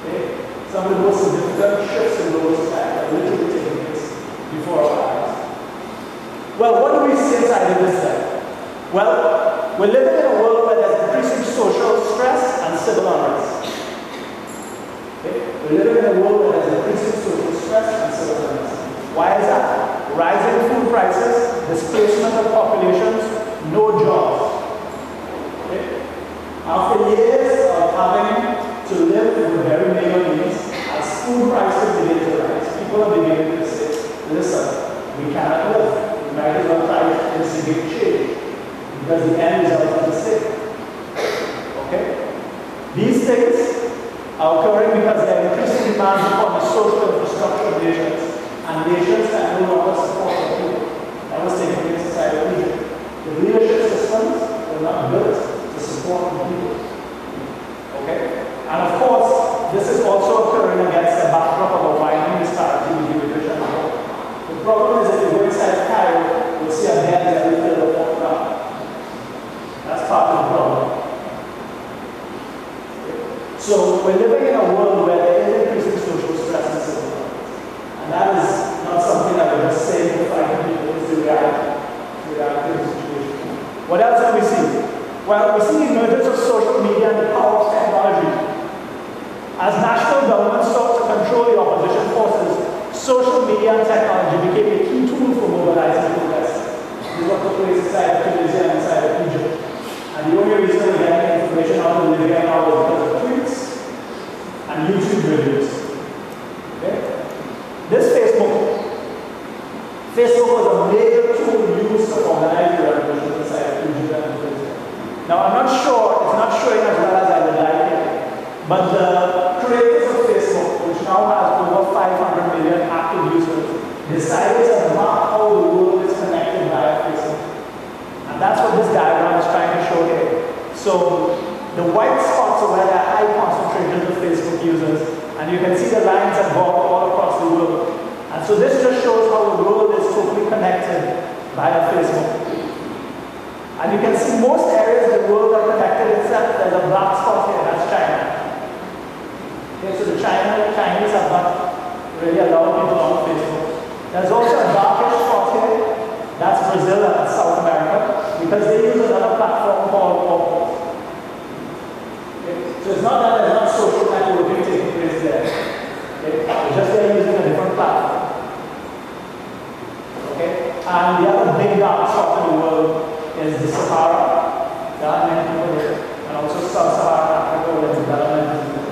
Okay? Some of the most significant shifts in global society are literally taking place before our eyes. Well, what do we see inside of this then? Well, we're living in a world where there's increasing social stress and civil unrest. Okay? We're living in a world where there's increasing social stress and civil unrest. Why is that? Rising food prices, displacement of populations, no jobs. Okay? After years of having to live with very meager means, as food prices begin to rise, people are beginning to say, listen, we cannot live. We might as well try to instigate change, because the end result is the same. Okay? These things are occurring because there are increasing demands upon the social infrastructure of nations, and nations can no longer support the people. That was taking place inside of Egypt. The leadership systems were not built to support the people. Okay? And of course, this is also occurring against the backdrop of a widening disparity in the division of work. The problem is if you go inside Cairo, you'll see a bed that will fill the whole ground. That's part of the problem. Okay? So we're living in a world where there is increasing social stress and civil unrest. And that is not something that we're just saying to frighten people, it's the reality. The reality of the situation. What else do we see? Well, we see the emergence of social media and the power of technology. As national governments sought to control the opposition forces, social media and technology became a key tool for mobilizing protests. This is what took place inside of Tunisia and inside of Egypt. And the only reason we're getting information out of Libya now is because of tweets and YouTube videos. Okay? This Facebook was a major tool used to organize the revolution inside of Egypt and Tunisia. Now, I'm not sure, it's not showing as well as I would like it, but the creators of Facebook, which now has over 500 million active users, decided to map how the world is connected via Facebook. And that's what this diagram is trying to show here. So the white spots are where there are high concentrations of Facebook users, and you can see the lines that go all across the world. And so this just shows how the world is totally connected via Facebook. And you can see most areas of the world are connected except there's a black spot here, that's China. Okay, so the Chinese have not really allowed people on Facebook. There's also a darkish spot here, that's Brazil and South America, because they use another platform called Orkut. Okay, so it's not that there's not social networking taking place there. Okay, it's just they're using a different platform. Okay, and the other big dark spot in the world is the Sahara. There are many people here, and also sub-Saharan Africa where development is good.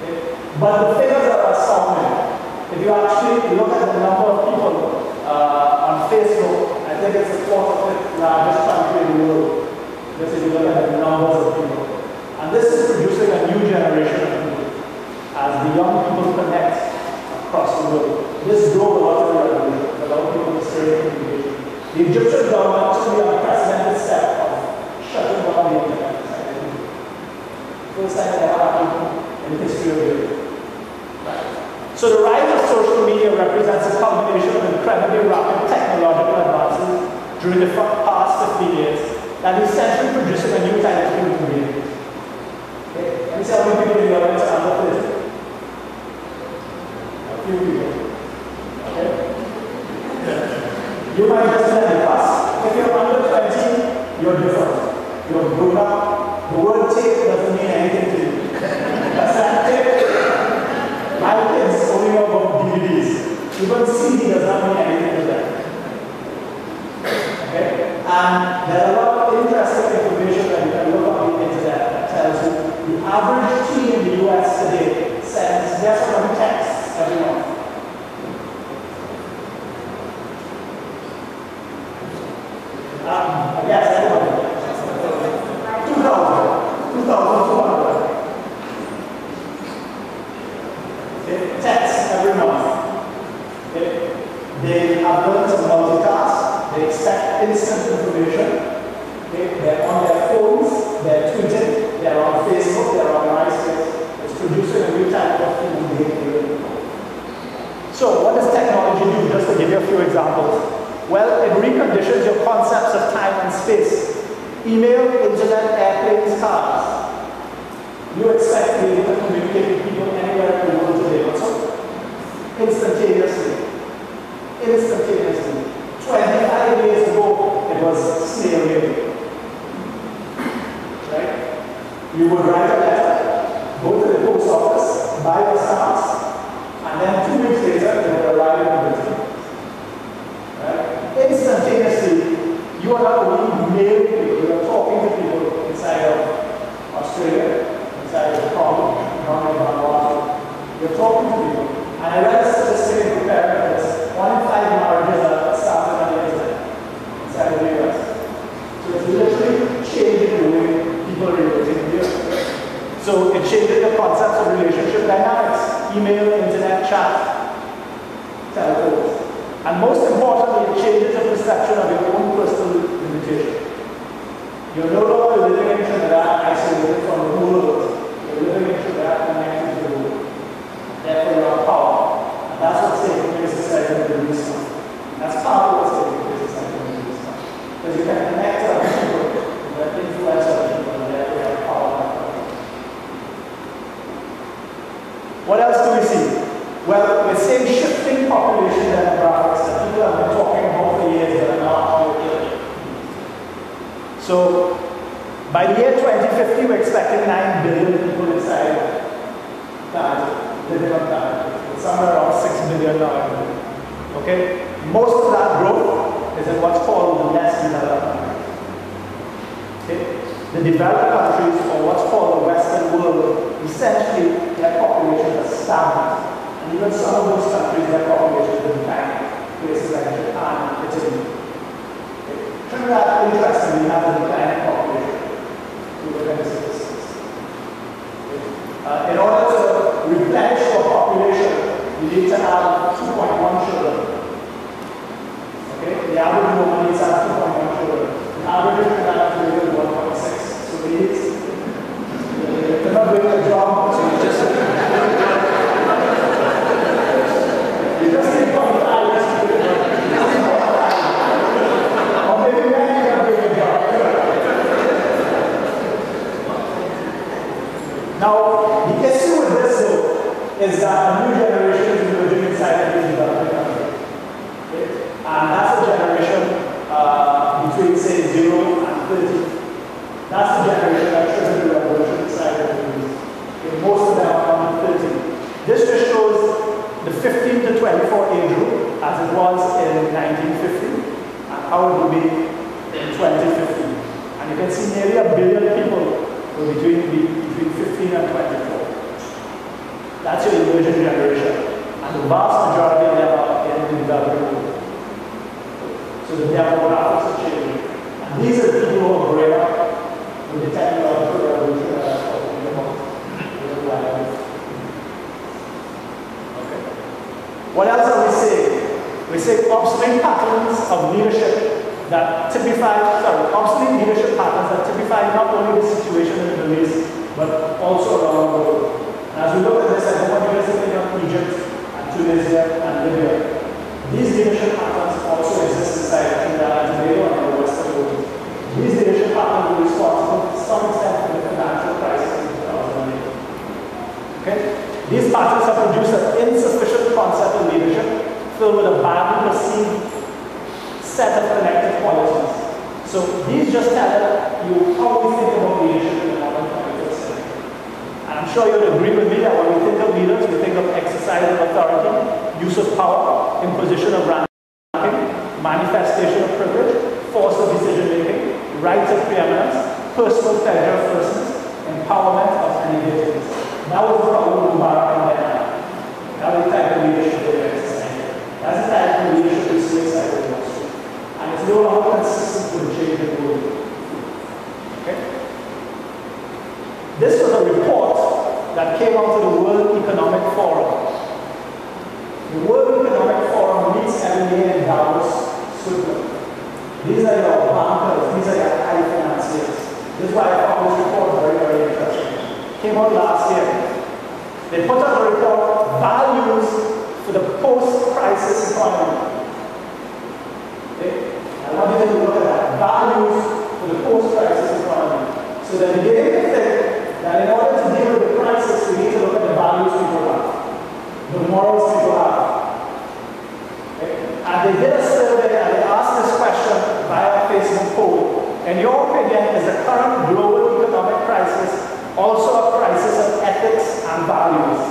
Okay? But the figures are astounding. If you actually look at the number of people on Facebook, I think it's the fourth or fifth largest country in the world. Just if you look at the numbers of people. And this is producing a new generation of people as the young people connect across the world. This drove a lot of revolution, a lot of people to stay in communication. The Egyptian government took the unprecedented step of shutting down the internet. First time that happened in the history of Europe. Right. So the rise of social media represents a combination of incredibly rapid technological advances during the past 50 years that is essentially producing a new type of human being. Okay. Let me see how many people in the audience are under 30. A few people. Okay. You might just be like us. If you're under 20, you're different. You're grown up. The word tape doesn't mean anything to you. That's that tape. My kids only know about DVDs. Even CD does not mean anything to them. Okay? And there are a lot of interesting information that you can look on the internet that tells you the average teen in the US today sends just one text every month. Yes, everybody. 2,200. Okay. Texts every month. Okay. They have learned to multitask. They expect instant information. Okay. They're on their phones. They're tweeting. They're on Facebook. They're on MySpace. It's producing a new type of human behavior. So, what does technology do? Just to give you a few examples. Well, it reconditions your concepts of time and space. Email, internet, airplanes, cars. You expect to be able to communicate with people anywhere in the world today. Also, instantaneously. 25 years ago, it was snail mail. Right? You would write a letter, go to the post office, buy the stamps, and then 2 weeks later, it would arrive in the building. Instantaneously, you are not only mailing people, you are talking to people inside of Australia, inside of Congo, you're talking to people. And I read a statistic in preparing for this. 1 in 5 marriages are started on the internet inside of the US. So it's literally changing the way people are relating to you. So it changes the concepts of relationship dynamics, email, internet, chat, telephones. And most importantly, it changes the perception of your own personal limitation. You're no longer living in Trinidad isolated from the world. You're living in Trinidad connected to the world. Therefore, you have power. And that's what's taking place inside of the Middle East. That's part of what's taking place inside of the Middle East. Because you can connect to other people, you can influence other people, and therefore you have power. What else do we see? Well, we're seeing shifting population demographics that people have been talking about for years that are not working. So, by the year 2050, we're expecting 9 billion people inside planet, living on planet. It's somewhere around $6 billion. Okay? Most of that growth is in what's called the less developed countries. Okay? The developed countries, or what's called the Western world, essentially their populations are stagnant. And even some of those countries, their populations are declining. Places like Japan and Italy. Okay? Trinidad, interestingly, has a declining population. We look at the statistics. Okay? In order to replenish your population, you need to have 2.1 children. Okay? The average woman needs to have 2.1 children. The average in Trinidad is 1.6. So we need they're not doing a job. So you just need 0.5. Or maybe then you're not doing a job. Now, the issue with this though is that a new generation is emerging inside of these developing countries. Okay? And that's a generation between, say, 0 and 30. That's the generation that triggered the revolution inside of the countries. Okay? Most of them are under 30. This just shows the 15 to 24 age group as it was in 1950 and how it will be in 2050. And you can see nearly 1 billion people will between 15 and 24. That's your emerging generation. And the vast majority of them are in the developing world. So the demographics are changing. And these are the people who are growing up with the technological revolution that I'm talking about. Okay. What else are we saying? We say obsolete patterns of leadership that typify, obsolete leadership patterns that typify not only the situation in the Middle East, but also around the world. And as we look at this, I want you guys to think of Egypt and Tunisia and Libya. These leadership patterns also exist inside Trinidad and Tobago and the Western world. These leadership patterns were responsible to some extent for the financial crisis in 2008. Okay? These patterns have produced an insufficient concept of leadership filled with a badly perceived set of connected qualities. So these just tell you how we think about leadership in the modern 21st century. And I'm sure you'll agree with me that when we think of leaders, we think of exercise of authority, use of power, imposition of ranking, manifestation of privilege, force of decision making, rights of preeminence, personal pleasure of persons, empowerment of individuals. That was the problem with Mubarak and Diana. That was the type of leadership they were exercising. That's the type of leadership we see inside of Wall Street. And it's no longer consistent with the change in the world. Okay? This was a report that came out of the World Economic Forum. The World Economic Forum meets every year in Davos, Switzerland. These are your bankers, these are your high financiers. This is why I found this report very, very interesting. Came out last year. They put out a report, values for the post-crisis economy. Okay? I want you to look at that. Values for the post-crisis economy. So that they begin to think that in order to deal with the crisis, we need to look at the values people have, the morals people have. Okay? And they did a survey and they asked this question via a Facebook poll. In your opinion, is the current global economic crisis also a crisis of ethics and values?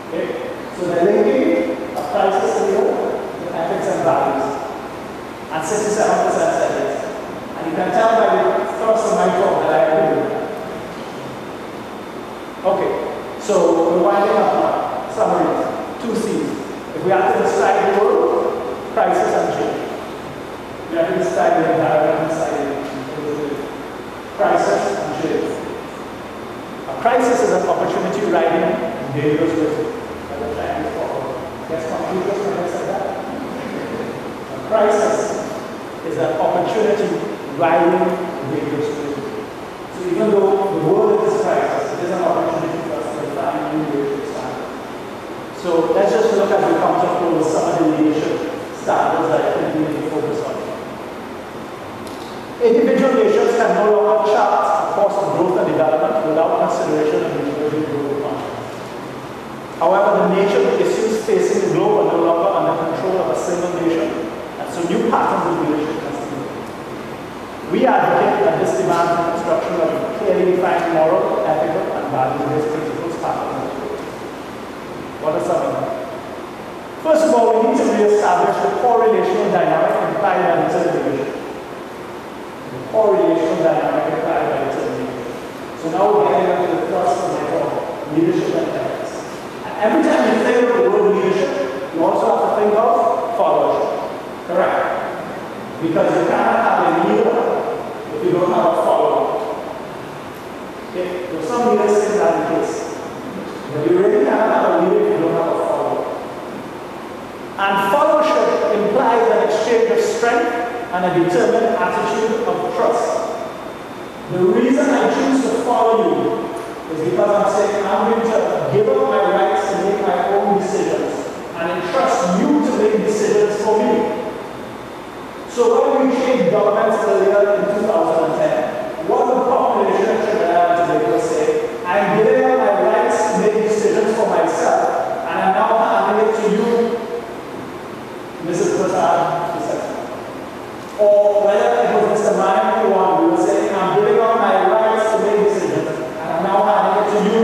Okay? So they're linking a crisis in the world to ethics and values. And 67% said yes. And you can tell by the thrust of my talk that I agree with that. Okay, so we're winding up now. Summaries. 2 C's. If we have to describe the world, crisis and change. We have to describe the environment inside it. Crisis and change. A crisis is an opportunity riding and dangerous with by the time it's forward. Guess computers when I said that? A crisis is an opportunity riding and dangerous with. So even though the world is a crisis, it is an opportunity for us to define new ways to expand. So let's just look at the concept of some of the leadership standards that I think we need to focus on. Individual nations can no longer chart a course of growth and development without consideration of the emerging global economy. However, the nature of issues facing the globe are no longer under control of a single nation, and so new patterns of leadership must be made. We advocate that this demands the construction of clearly defined moral, ethical, and values-based principles patterns. What does that mean? First of all, we need to re-establish the correlational dynamic implied by determination. The correlational dynamic implied by determination. So now we're getting into the thrust of my talk, leadership and ethics. And every time you think of the word leadership, you also have to think of followership. Correct? Because you cannot have a leader if you don't have a follower. Okay? So some leaders think that's the case. But you really cannot have a leader if you don't have a follower. And followership implies an exchange of strength and a determined attitude of trust. The reason I choose to follow you is because I'm saying I'm going to give up my rights to make my own decisions and entrust you to make decisions for me. So when we changed governments earlier in 2010, what the population of Trinidad and Tobago say, I'm giving up my rights to make decisions for myself, and I'm now handing it to you, Mrs. Prasad, or whether it was Mr. Mine who won, we would say, I'm giving up my rights to make decisions, and I'm now handing it to you,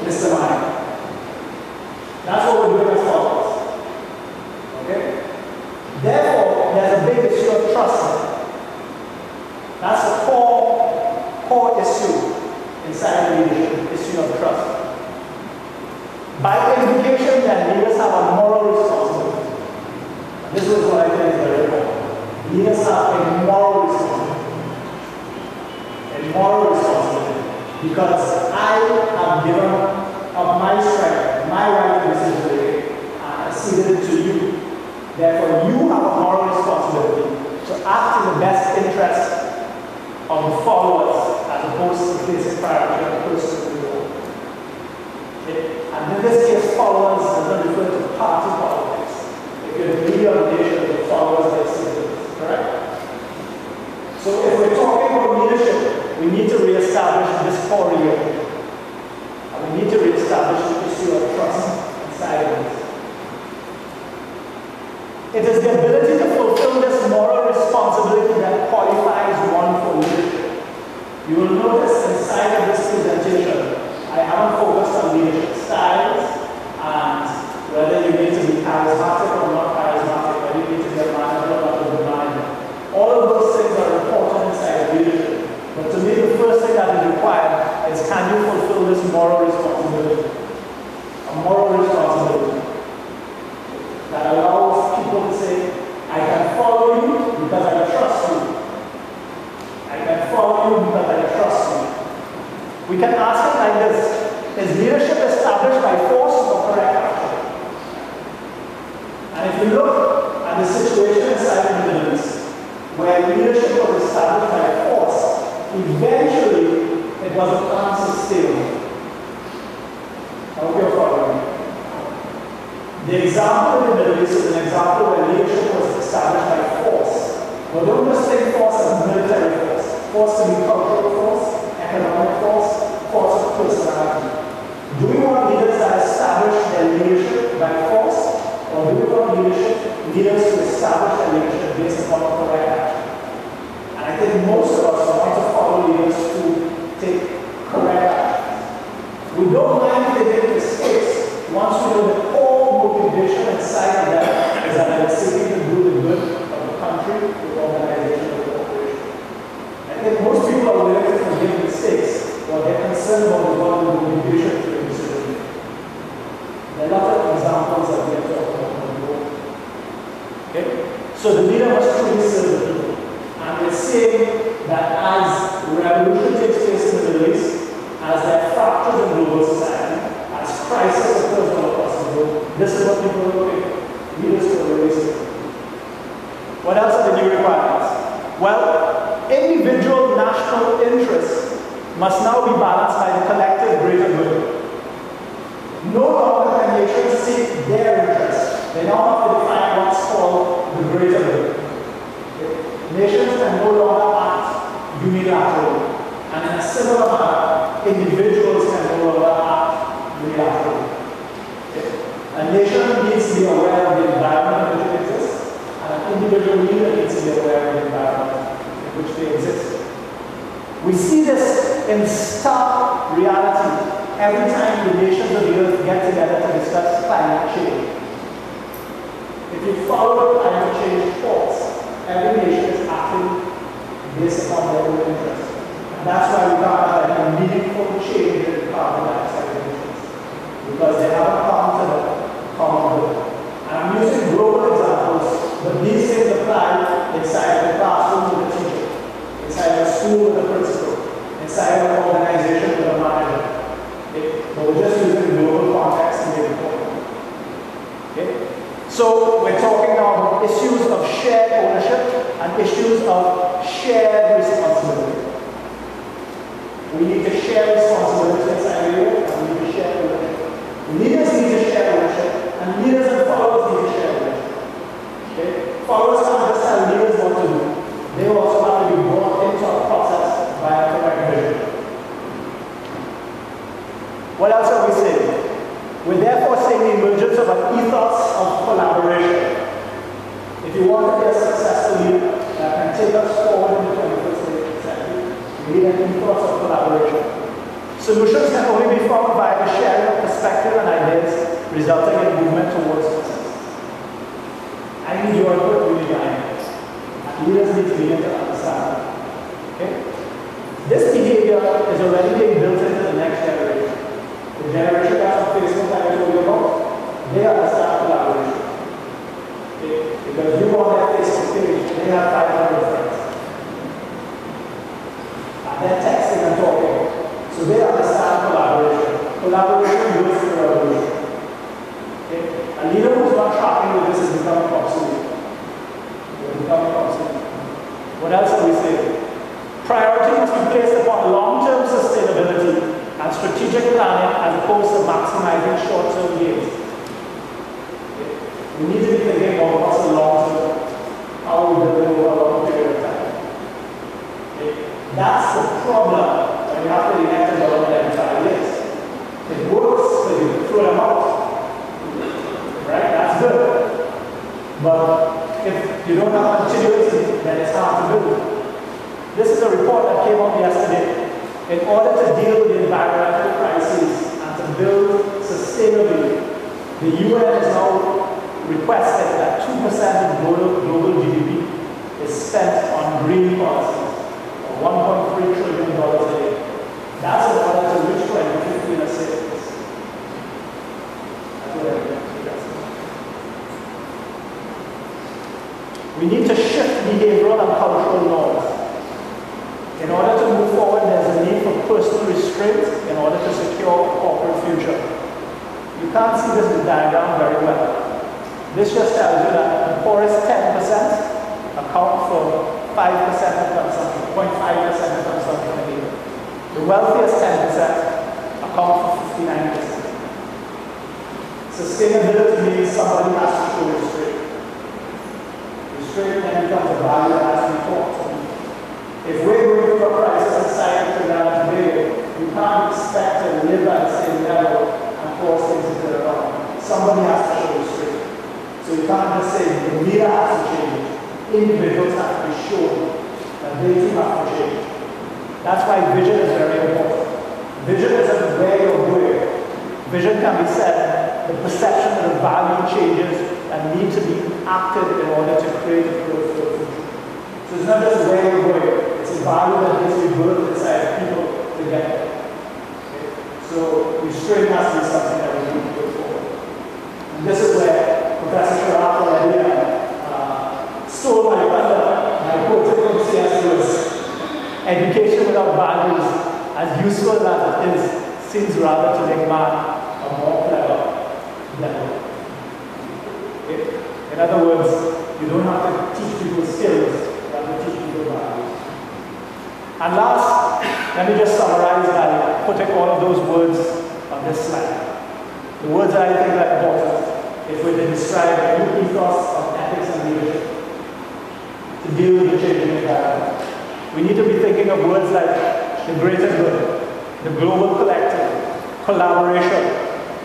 Mr. Mine. That's what we're doing as followers. Okay? Therefore, there's a big issue of trust. That's the core issue inside leadership, issue of trust. By implication, then leaders have a moral responsibility. This is what I think is very important. Leaders have a moral responsibility. A moral responsibility. Because I have given up my strength, my right to decision making, and I ceded it to you. Therefore, you have a moral responsibility to act in the best interest of the followers as opposed to placing priority on the person who you want. Okay? And in this case, followers does not refer to party politics. If you're the leader of the nation, the followers are citizens. Correct? So if we're talking about leadership, we need to re-establish this core reality. And we need to re-establish the issue of trust inside of this. It is the ability to fulfill this moral responsibility that qualifies one for leadership. You will notice inside of this presentation, I haven't focused on leadership styles and whether you need to be charismatic or not charismatic, whether you need to be a manager or not a good manager. All of those things are important inside of leadership. But to me, the first thing that is required is, can you fulfill this moral responsibility? A moral responsibility that allows people to say, I can follow you because I trust you. I can follow you because I trust you. We can ask it like this: is leadership established by force or correct action? And if you look at the situation inside the Middle East, where leadership was established by force, eventually it was unsustainable. I hope you're following me. The example in the Middle East is an example where leadership was established by force. But don't just think force as military force. Force to be cultural force, economic force, force of personality. Do we want leaders that establish their leadership by force, or do we want leaders to establish their leadership based upon correct action? And I think most of us want to follow leaders who take correct action. We don't mind taking mistakes once we know the core motivation inside of that is that they're seeking to do the good of the country, the organization, the corporation. I think most people are willing to forgive mistakes. What they're concerned about is what the motivation to the decision. There are a lot of examples that we have talked about. Okay? So the leader must truly serve the people. And we're saying that as revolution takes place in the Middle East, as there are fractures in global society, as crisis occurs all across the globe, this is what people are looking for. Leaders to release it. What else are the new requirements? Well, individual national interests must now be balanced by the collective greater good. No longer can nations seek their interests. They now have to define what's called the greater good. Nations can no longer act unilaterally. And in a similar manner, individuals can no longer act unilaterally. A nation needs to be aware of the environment in which it exists, and an individual leader needs to be aware of the environment in which they exist. We see this in stark reality every time the nations of the earth get together to discuss climate change, if you follow climate change thoughts, every nation is acting based upon their own interests. And that's why we can't have any meaningful change in carbon dioxide emissions, because they haven't come to the common good. And I'm using global examples, but these things apply inside the classroom with a teacher, inside a school with a principal, inside an organization with a manager. Okay? But we're just using global context to make it point. Okay? So we're talking now about issues of shared ownership and issues of shared responsibility. We need to share responsibility inside the world, and we need to share ownership. Leaders need to share ownership, and leaders and followers need to share ownership. Okay? Followers can't just tell leaders what to do. They also have to be brought into a process by a correct vision. What else are we saying? We're therefore seeing the emergence of an ethos of collaboration. If you want to be a successful leader that can take us forward in the 21st century, we need an ethos of collaboration. Solutions can only be found by the sharing of perspective and ideas, resulting in movement towards success. I need your input really behind this. And leaders need to begin to understand. Okay? This behavior is already being built into the next generation. The generation that's on Facebook that I told you about, they understand collaboration. Okay? Because you go on their Facebook page, they have 500 friends. And they're texting and talking. So they understand collaboration. Collaboration goes through revolution. Okay? A leader who's not tracking with this is becoming obsolete. They're becoming obsolete. What else are we saying? Priority must be placed upon long-term sustainability and strategic planning as opposed to maximizing short-term gains. Okay? We need to be thinking about what's the long-term, how we build over a long period of time. Okay? That's the problem when you have to elect a government every 5 years. It works, so you throw them out. Right? That's good. But if you don't have continuity, then it's hard to build. This is a report that came out yesterday. In order to deal with the environmental crises and to build sustainably, the UN is now requesting that 2% of global GDP is spent on green policies, or $1.3 trillion a year. That's in order to reach 2050 in a savings. That's what I'm suggesting. We need to shift behavioral and cultural norms. In order to move forward, there's a need for personal restraint in order to secure a corporate future. You can't see this diagram very well. This just tells you that the poorest 10% account for 5% of consumption, 0.5% of consumption a year. The wealthiest 10% account for 59%. Sustainability means somebody has to show restraint. Restraint then becomes a value that has to be taught. If we're going through a crisis inside Trinidad today, you can't expect to live at the same level and force things to turn around. Somebody has to show restraint. So you can't just say the leader has to change. Individuals have to be shown that they too have to change. That's why vision is very important. Vision isn't where you're going. Vision can be said, the perception and the value changes that need to be acted in order to create a growth for the future. So it's not just where you're going. It's a value that needs to be built inside people to get there. Okay? So restraint has to be something that we need to go forward. And this is where Professor Sharaf already stole my thunder, my quote from C.S. Lewis. Education without values, as useful as it is, seems rather to make man a more clever devil. Okay? In other words, you don't have to teach people skills, you have to teach people values. And last, let me just summarize by putting all of those words on this slide. The words that I think are important if we're to describe a new ethos of ethics and leadership to deal with the changing environment. We need to be thinking of words like the greater good, the global collective, collaboration,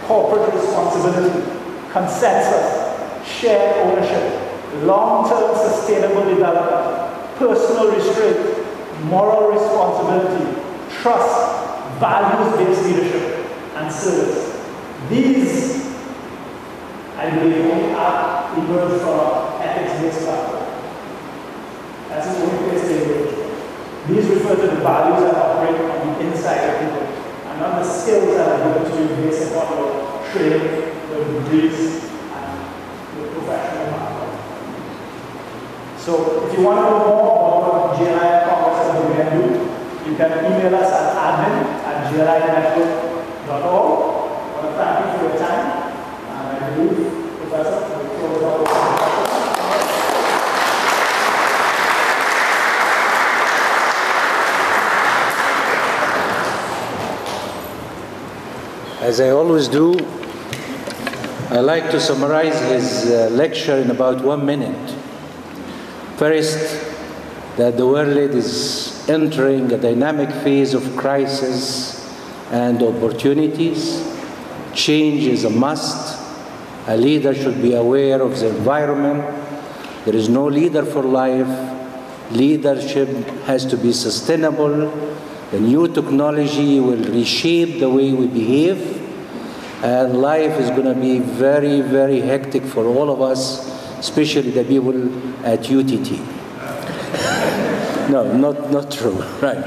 corporate responsibility, consensus, shared ownership, long-term sustainable development, personal restraint, moral responsibility, trust, values-based leadership. and service. These, I believe, only are emerged from ethics-based platform. That's the only place they emerge. These refer to the values that operate on the inside of people, and not the skills that are given to you based upon your training, your degrees, and your professional background. So, if you want to know more about what GLI and Congress can do, you can email us at admin@glinetwork.org. I want to thank you for your time, and I believe, Professor, will close out. As I always do, I like to summarize his lecture in about 1 minute. First, that the world is entering a dynamic phase of crisis and opportunities. Change is a must. A leader should be aware of the environment. There is no leader for life. Leadership has to be sustainable. The new technology will reshape the way we behave. And life is going to be very, very hectic for all of us, especially the people at UTT. No, not true, right.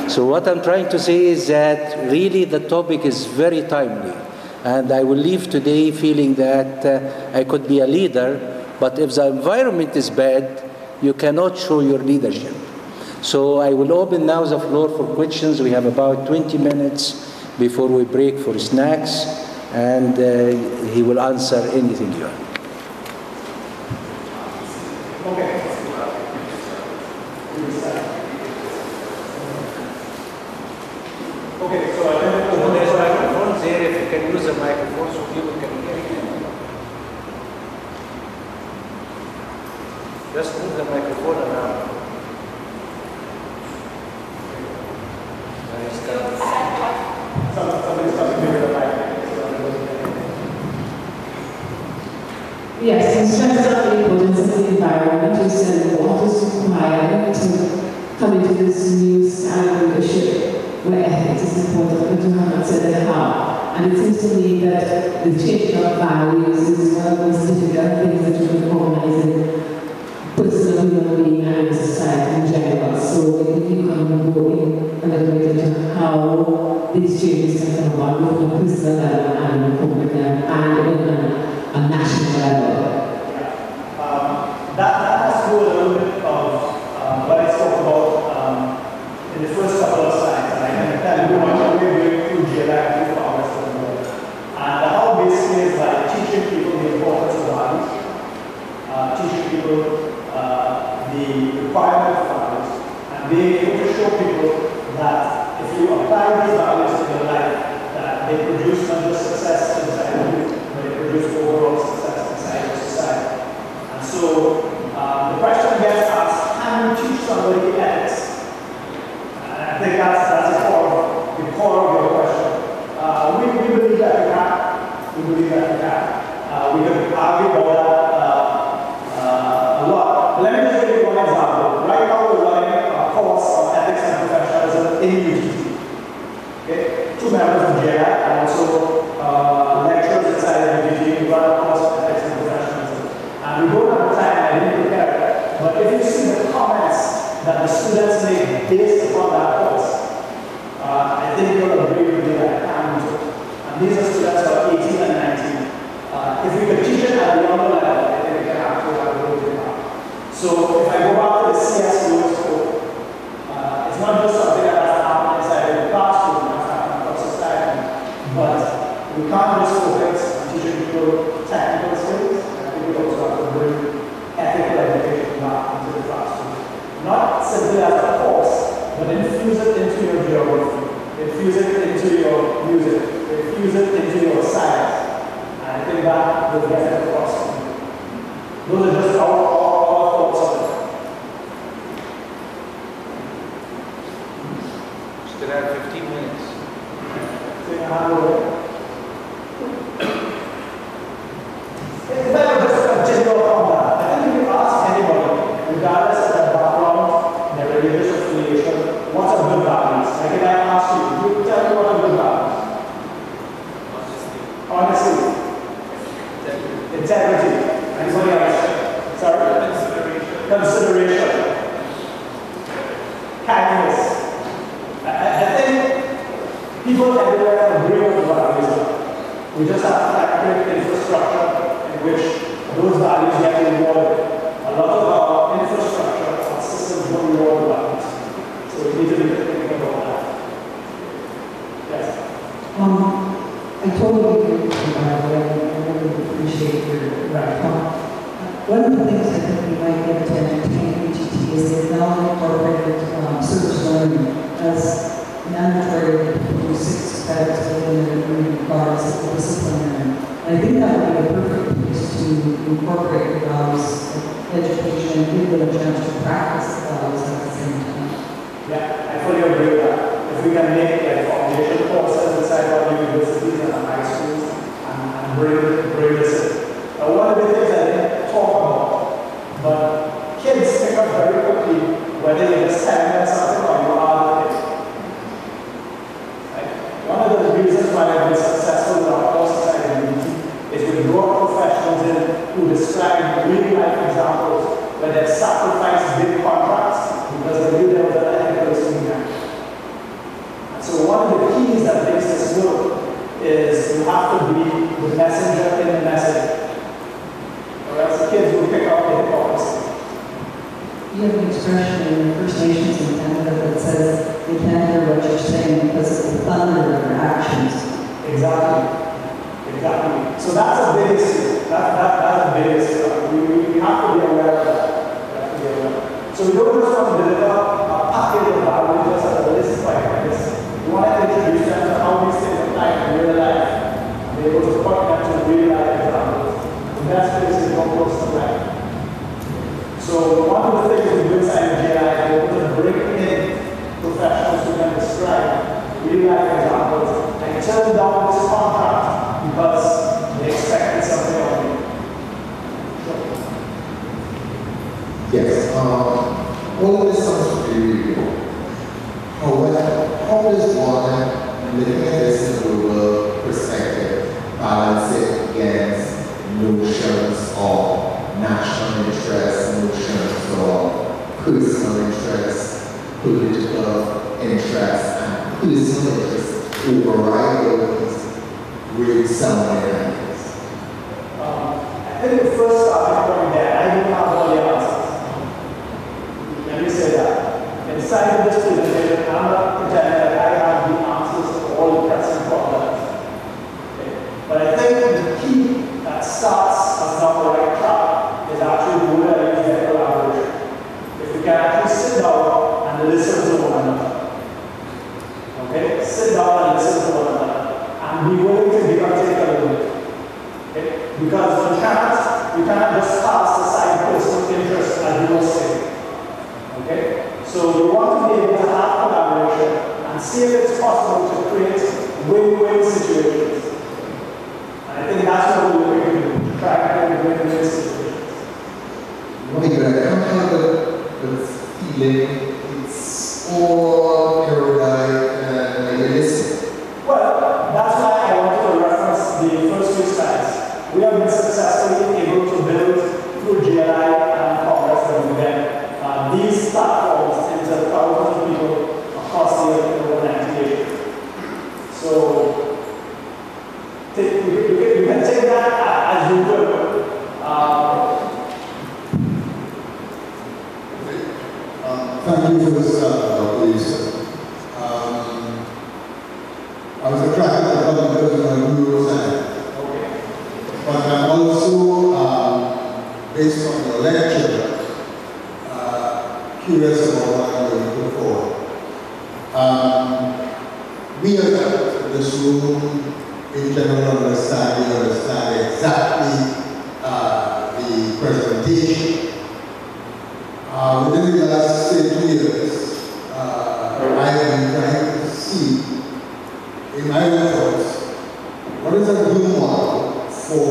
So what I'm trying to say is that really the topic is very timely. And I will leave today feeling that I could be a leader, but if the environment is bad, you cannot show your leadership. So I will open now the floor for questions. We have about 20 minutes before we break for snacks, and he will answer anything you have. Okay. Okay, so I think there's microphones there. If you can use the microphone so people can hear you. Just move the microphone around. Yes, in terms of the importance of the environment, you said what is required to come into this new style of leadership where ethics is important, but you have not said how. And it seems to me that the change of values is one of the most difficult things that you can organize in personal human being and in society in general. So maybe you can go in a little bit into how these changes can come about both on a personal level and on a public level and on a national level. That has to do a little bit of what I spoke about in the first couple of slides. And I can tell you what we're doing through GLI and through Congress. And how basically is by teaching people the importance of values, teaching people the requirement of values, and being able to show people that if you apply these values to your life, that they produce not just success inside of you, but they produce overall success inside of society. And so the question gets asked, can you teach somebody ethics? And I think that's the core of your question. We believe that we can. We believe that we can. We can argue about that a lot. Let me just give you one example. Right now we're running a course on ethics and professionalism in UTT. Okay? 2 members of GLI and also lecturers inside of UTT. We run a course on ethics and professionalism. And we don't have the time, I didn't prepare it. But if you see the comments that the students make based upon that course, I think you'll agree with me that I can do it. And these are students who are 18 and 19. If we could teach it at a younger level, I think we can actually have a really good impact. So if I go back to the CS rules code, it's not just something that has to happen inside of the classroom, it has to happen across society. But we can't just focus on teaching people technical skills. I think we also have to bring ethical education back into the classroom. Not simply as a course, but infuse it into your geography, infuse it into your music, infuse it into your science. And I think that will get it across. Those are just our thoughts on it. Still have 15 minutes. So you have to if I were just continue on that, I think if you ask anybody, regardless of their background, their religious affiliation, what's a good values? Like if I ask you, you tell me what are good values? kindness. I think people everywhere agree with the values. We just have to create infrastructure in which those values get rewarded. A lot of our infrastructure, our systems don't reward values. So we need to be thinking about that. Yes? I totally agree with you, by the way. I really appreciate your talk. One of the things I think we might get to entertain HET is they've now incorporated service learning as mandatory to 6 credits within the degree requires disciplinary. And I think that would be a perfect place to incorporate the values of education and give them a chance to practice the values at the same time. Yeah, I fully agree with that. If we can make like foundation courses inside our universities and our high schools and bring this in. One of the things I didn't talk about, but kids pick up very quickly whether you're just telling them something or you are the kid. Right? One of the reasons why I've been successful with our course society is we brought professionals in who describe real life examples where they've sacrificed big contracts because they knew there was an ethical swing. So one of the keys that makes this work is you have to be the messenger in the message. Or else the kids will pick up the hypocrisy. You have an expression in the First Nations in Canada that says they can't hear what you're saying because of the thunder of your actions. Exactly. Exactly. So that's a big issue. That's a big issue. We have to be aware of that. So we don't just want to deliver a package of values just as a list like this. We want to introduce them to how these things apply in real life. And be able to point them to real life examples. The best place is not close to life. So one of the things we do inside GLI is we're able to bring in professionals who can describe real life examples and turn down this contract because they expected something of you. Yes, all of this sounds pretty real. However, how does one, looking at this in a global perspective, balance it against notions of national interest, notions of personal interest, political interest, and personal interest override those with some areas? I think the first starting point there, I don't have all the answers. Let me say that. Inside of this presentation, I'm not pretending that I have the answers to all the pressing problems. Okay. But I think the key that starts us down the right track is actually the way I use their collaboration. If we can actually sit down and listen to one another. Okay? Sit down and listen to one another. And be willing to give and take a little bit. Okay? Because we cannot just cast aside personal interest as you were saying. Okay? So we want to be able to have collaboration and see if it's possible to create win-win situations. And I think that's what we're looking to do, to try to create win-win situations. Right, I don't have the feeling it's all erudite and idealistic. Well, that's why I wanted to reference the first few slides. We have been successfully able to build through GLI and Congress and then these platforms into thousands of people across the earth in over 90 days. So you can take that as you will. Thank you for this, Dr. Youssef. I was attracted to the because of neuroscience. Okay. But I'm also, based on your lecture, curious about what I'm going to put forward. We in this room, in general, understand exactly the presentation. Within the last 2 years, I have been trying to see, in my efforts, what is a good model for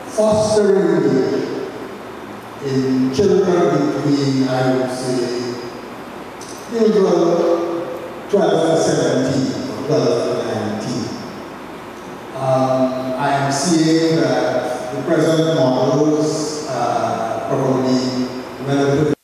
fostering engagement in children between, I would say, usual 12 to 17 or 12 to 19. I am seeing that the present models probably relatively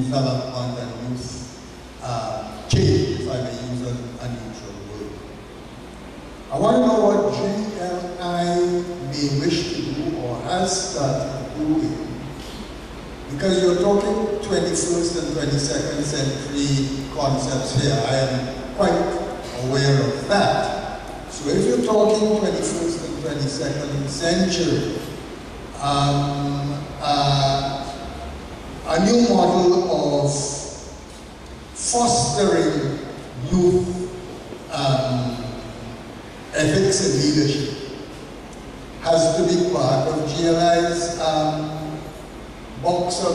development and youth change, if I may use an unusual word. I want to know what GLI may wish to do or has started doing, because you're talking 21st and 22nd century concepts here. I am quite aware of that. So if you're talking 21st and 22nd century, a new model of fostering youth ethics and leadership has to be part of GLI's box of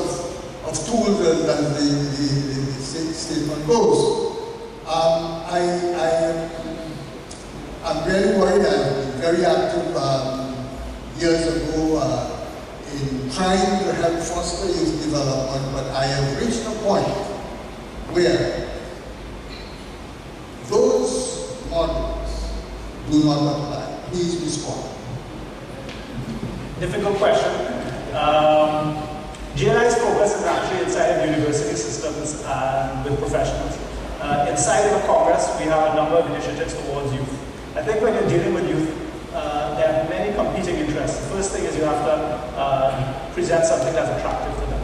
tools, as the statement goes. I'm really worried. I've been very active years ago in trying to help foster youth development, but I have reached a point where those models do not apply. Please respond. Difficult question. GLI's focus is actually inside of university systems and with professionals. Inside of a Congress, we have a number of initiatives towards youth. I think when you're dealing with youth, there are many competing interests. The first thing is you have to present something that's attractive to them.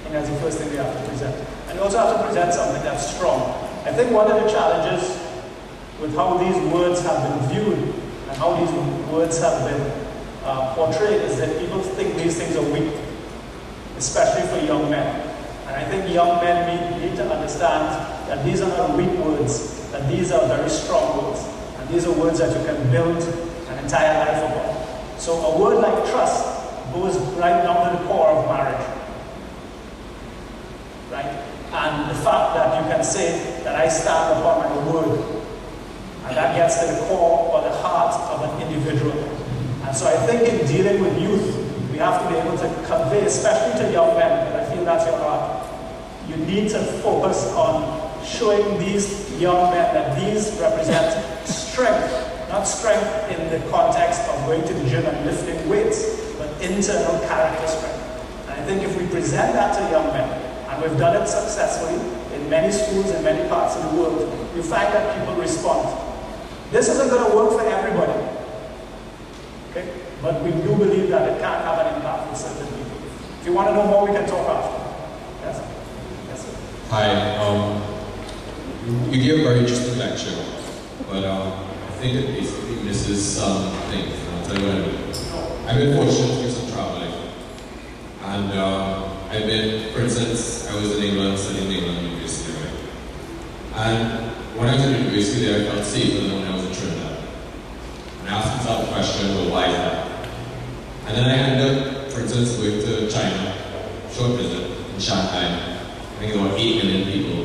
And that's the first thing you have to present. And you also have to present something that's strong. I think one of the challenges with how these words have been viewed and how these words have been portrayed is that people think these things are weak, especially for young men. And I think young men need to understand that these are not weak words, that these are very strong words. And these are words that you can build an entire life upon. So a word like trust goes right down to the core of marriage. Right? And the fact that you can say that I stand upon my word, and that gets to the core or the heart of an individual. And so I think in dealing with youth, we have to be able to convey, especially to young men, and I feel that's your heart, you need to focus on showing these young men that these represent strength, not strength in the context of going to the gym and lifting weights, but internal character strength. And I think if we present that to young men, and we've done it successfully in many schools in many parts of the world, you find that people respond. This isn't going to work for everybody, okay? But we do believe that it can have an impact with certain people. If you want to know more, we can talk after. Yes? Yes, sir. Hi. You gave a very interesting lecture, but I think it basically misses some things. I'll tell you what I mean. I've been fortunate to do some traveling. And I've been, for instance, I was in England, studying in England University, right? And when I was in university there, I felt safer than when I was in Trinidad. And I asked myself the question, well, why is that? And then I ended up, for instance, going to China, short visit, in Shanghai. I think about 8 million people.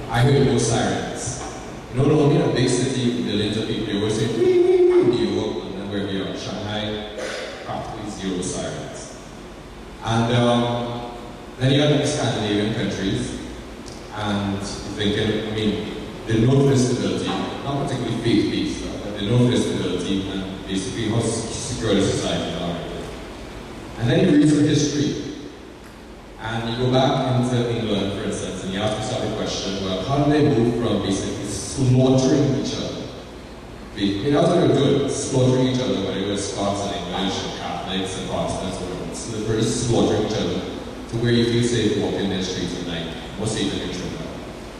I heard no sirens. You know, normally in a big city with millions of people, they always say, wee, wee, wee, New York, and then where we are, Shanghai, practically 0 sirens. And then you have the Scandinavian countries, and you're thinking, I mean, they know this stability, not particularly faith-based, but they know this stability and basically how secure the society are. And then you read through history, and you go back into England, for instance, and you ask yourself the question, well, how did they move from basically slaughtering each other? I mean, that's what they were doing, slaughtering each other, whether it was Scots and English and Catholics and Protestants, or slippers, slaughtering each other, to where you feel safe walking in the streets at night, more safe than in Trinidad.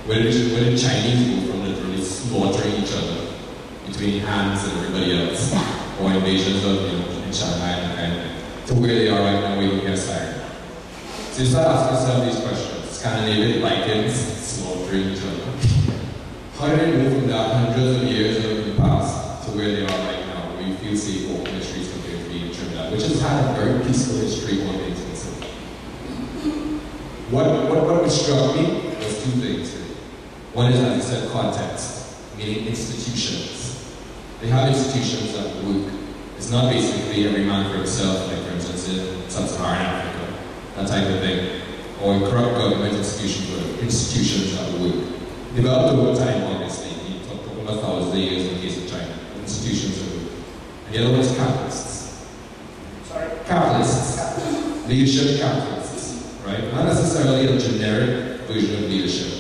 Where the Chinese move from literally slaughtering each other between hands and everybody else, or invasions of, you know, in Shanghai and that kind of thing, to where they are right now, where you get siren. So you start asking yourself these questions. Scandinavian Vikings slaughtering each other. How did they move from that hundreds of years in the past to where they are right now, where you feel safe walking the streets compared to being in Trinidad, which has had a very peaceful history, one thing to consider. What struck me was 2 things. One is, as I said, context, meaning institutions. They have institutions that work. It's not basically every man for himself, like for instance in Sub-Saharan Africa, that type of thing, or corrupt government institutions that work. Developed over time, obviously. You talk about thousands of years in the case of China. Institutions that work. And the other one is capitalists. Sorry? Capitalists. Leadership capitalists, right? Not necessarily a generic version of leadership,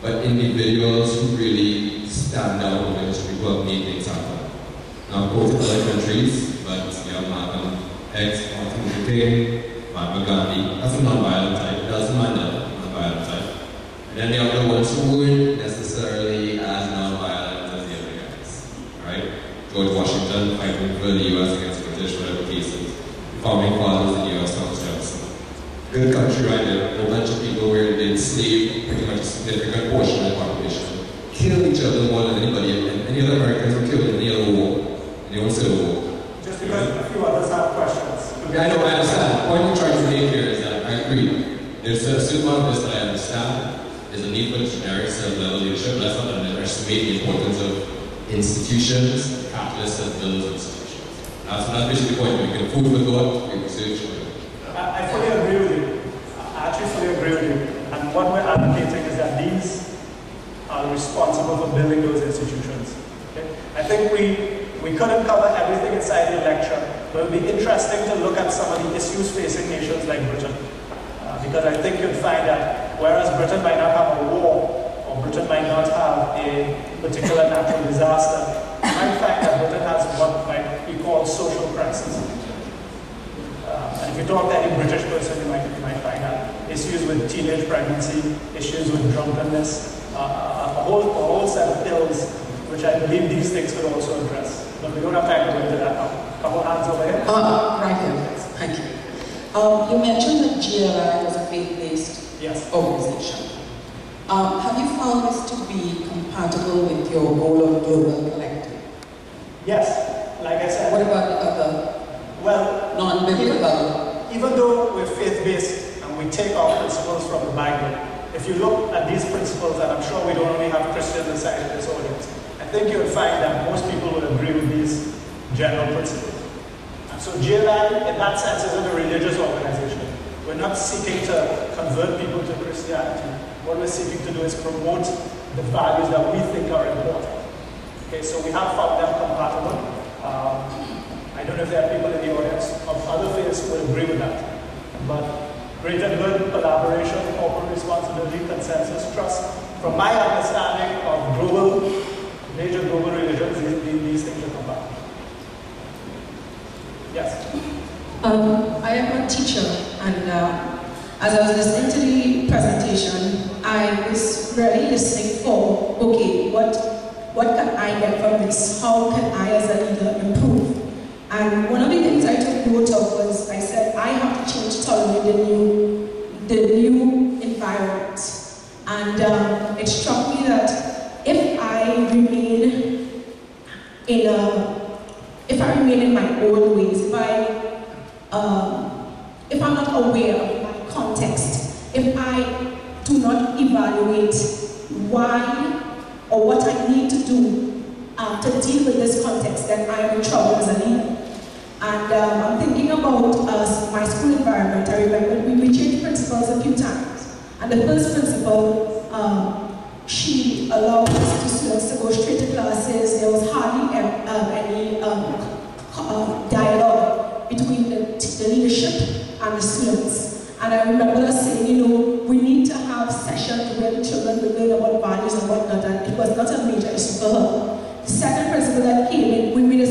but individuals who really stand out in the industry who have made things happen. Now, of course, other countries, but you have Malcolm X, Martin Luther King, Mahatma Gandhi, that's a non-violent type, Nelson Mandela, non-violent type. And then the other ones who weren't necessarily as non-violent as the other guys, right? George Washington fighting for the US against British, whatever cases. Founding fathers in the US, Thomas Jefferson. Good country right there, a whole bunch of people where they enslaved pretty much a significant portion of the population. Killed each other more than anybody, and any other Americans were killed in any other war, in the own Civil War. Just because a few others have questions. Yeah, I know, I understand. The point I'm trying to make here is that I agree. There's a certain amount of this that I understand. There's a need for generic self-level leadership. Let's not underestimate the importance of institutions, catalysts that build those institutions. That's basically the point. We can food for thought, we research. I fully agree with you. I actually fully agree with you. And what we're advocating is that these are responsible for building those institutions. Okay? I think we couldn't cover everything inside the lecture, but it would be interesting to look at some of the issues facing nations like Britain. Because I think you'd find that whereas Britain might not have a war, or Britain might not have a particular natural disaster, you might find that Britain has what might be called social crisis. And if you talk to any British person, you might find that issues with teenage pregnancy, issues with drunkenness, a whole set of ills, which I believe these things could also address. But we don't have time to go into that now. A couple hands over here. Right here, thank you. You mentioned that GLI was a faith-based organization. Have you found this to be compatible with your goal of global collective? Yes, like I said. What about the other? Well, non-biblical. Even though we're faith-based and we take our principles from the Bible, if you look at these principles, and I'm sure we don't only have Christians inside of this audience, I think you'll find that most people would agree with these general principles. And so GLI, in that sense, isn't a religious organization. We're not seeking to convert people to Christianity. What we're seeking to do is promote the values that we think are important. Okay, so we have found them compatible. I don't know if there are people in the audience of other faiths who would agree with that. But greater good, collaboration, corporate responsibility, consensus, trust. From my understanding of major global religions, these things are compatible. Yes? I am a teacher, and as I was listening to the presentation, I was really listening for, okay, what can I get from this? How can I as a leader improve? And one of the things I took note of was, I said, I have to change to tolerate the new environment. And it struck me that if I remain in my old ways, if I'm not aware of my context, if I do not evaluate why or what I need to do to deal with this context, then I am in trouble as a leader. And I'm thinking about my school environment. I remember we changed principals a few times. And the first principal, she allowed students to go straight to classes. There was hardly any dialogue between the leadership and the students. And I remember her saying, we need to have sessions where the children will learn about values and whatnot, and it was not a major issue for her. The second principal that came in, we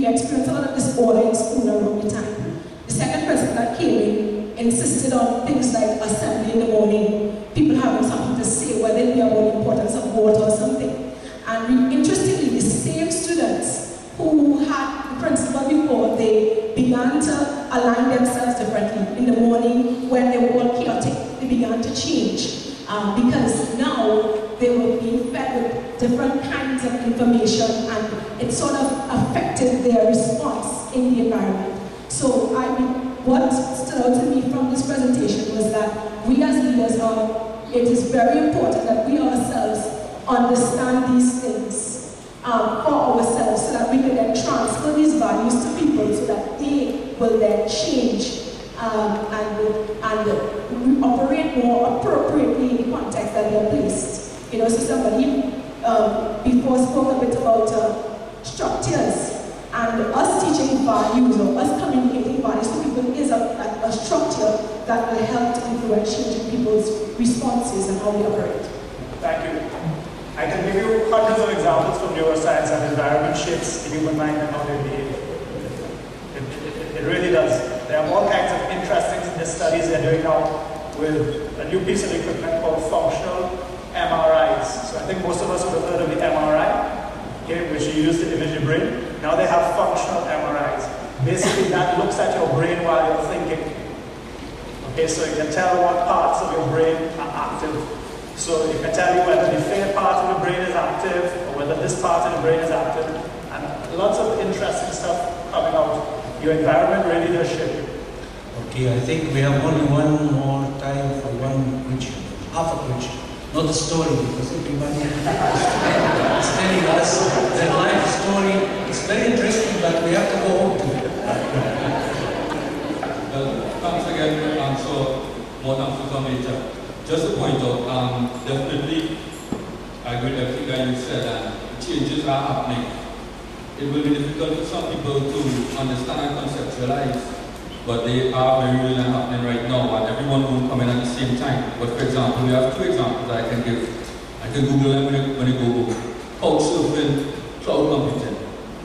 experienced a lot of disorder in school around the time. The second principal that came in insisted on things like assembly in the morning, people having something to say, whether it be about the importance of water or something. And interestingly, the same students who had the principal before, they began to align themselves differently. In the morning, when they were all chaotic, they began to change. Because now they were being fed with different kinds of information, and it sort of affected their response in the environment. So what stood out to me from this presentation was that we as leaders it is very important that we ourselves understand these things for ourselves, so that we can then transfer these values to people so that they will then change and operate more appropriately in the context that they are placed. So somebody before spoke a bit about structures, and us teaching values or us communicating values to people is a structure that will help to influentiate responses and how we operate. Thank you. I can give you hundreds of examples from neuroscience and environment shapes the human mind and how they behave. It really does. There are all kinds of interesting studies they're doing now with a new piece of equipment called functional MRIs. So I think most of us would have heard of the MRI, okay, which you use to image your brain. Now they have functional MRIs. Basically, that looks at your brain while you're thinking. Okay, so it can tell what parts of your brain are active. So it can tell you whether the fair part of the brain is active or whether this part of the brain is active. And lots of interesting stuff coming out. Your environment really does shape you. Okay, I think we have only one more time for one question, half a question, not a story, because everybody is telling us their life story. It's very interesting, but we have to go home to it. Well, thanks again, so more thanks to come later. Just to point out, definitely I agree with everything that you said, and changes are happening. It will be difficult for some people to understand and conceptualize, but they are very real and happening right now, and everyone won't come in at the same time. But for example, we have two examples that I can give. I can Google them when you Google. Couch surfing, cloud computing.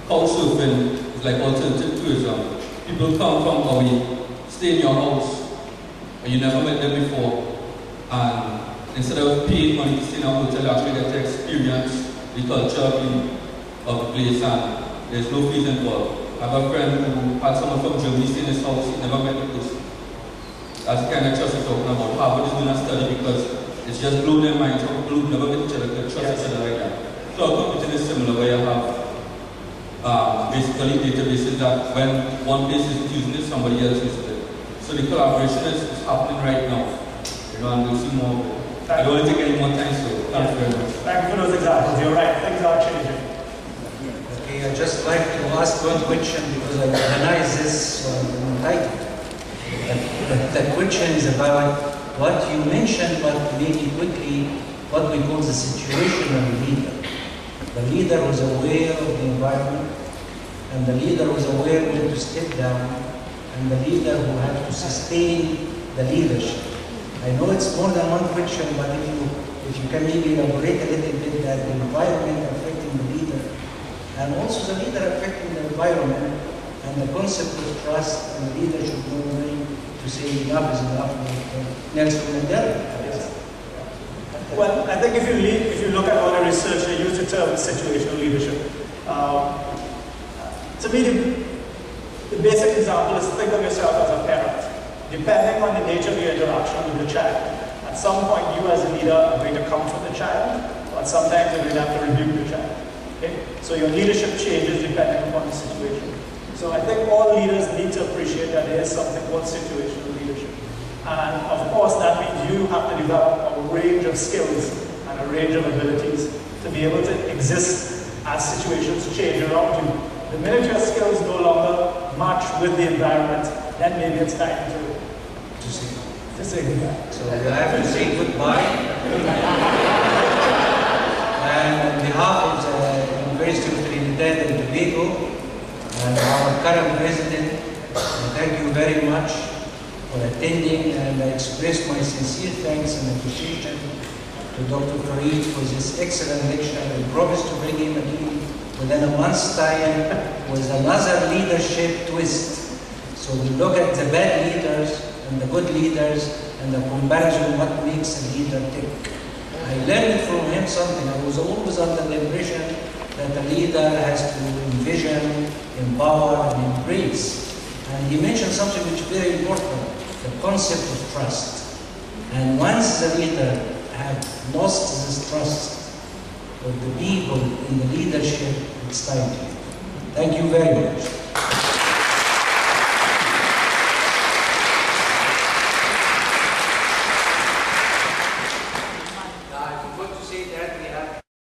Couch surfing is like alternative tourism. People come from away, stay in your house, and you never met them before, and instead of paying money to stay in a hotel, you actually get to experience the culture of the place, and there's no fees involved. I have a friend who had someone from Germany stay in his house, he never met the person. That's the kind of trust we're talking about. Harvard is doing a study because it's just blown their minds. Some people who never met each other can trust each other like that. Cloud computing is similar, where you have basically databases that when one place isn't using it, somebody else uses it. So the collaboration is happening right now. You know, and we'll see more of it. I don't want to take any more time, so thanks very much. Thank you for those examples. You're right, things are changing. Okay, I'd just like to ask one question because I recognize this title. The question is about what you mentioned, but maybe quickly, what we call the situational leader. The leader was aware of the environment, and the leader was aware when to step down, and the leader who had to sustain the leadership. I know it's more than one question, but if you can maybe elaborate a little bit that the environment affecting the leader, and also the leader affecting the environment, and the concept of trust and leadership knowing to say enough is enough, Nelson Mandela. Well, I think if you look at all the research, they use the term situational leadership. To me, the basic example is think of yourself as a parent. Depending on the nature of your interaction with the child, at some point you as a leader are going to comfort the child, but sometimes you're going to have to rebuke the child. Okay? So your leadership changes depending upon the situation. So I think all leaders need to appreciate that there is something called situational leadership. And of course that means you have to develop a range of skills and a range of abilities to be able to exist as situations change around you. The minute your skills no longer match with the environment, then maybe it's time to say goodbye. So we have to say goodbye. And on behalf of the University of Trinidad and Tobago and our current president, thank you very much for attending, and I express my sincere thanks and appreciation to Dr. Farid for this excellent lecture. I promise to bring him again within a month's time with another leadership twist. So we look at the bad leaders and the good leaders and the comparison what makes a leader tick. I learned from him something. I was always under the impression that a leader has to envision, empower, and embrace. And he mentioned something which is very important, the concept of trust. And once the leader has lost this trust of the people in the leadership, it's time to leave. Thank you very much.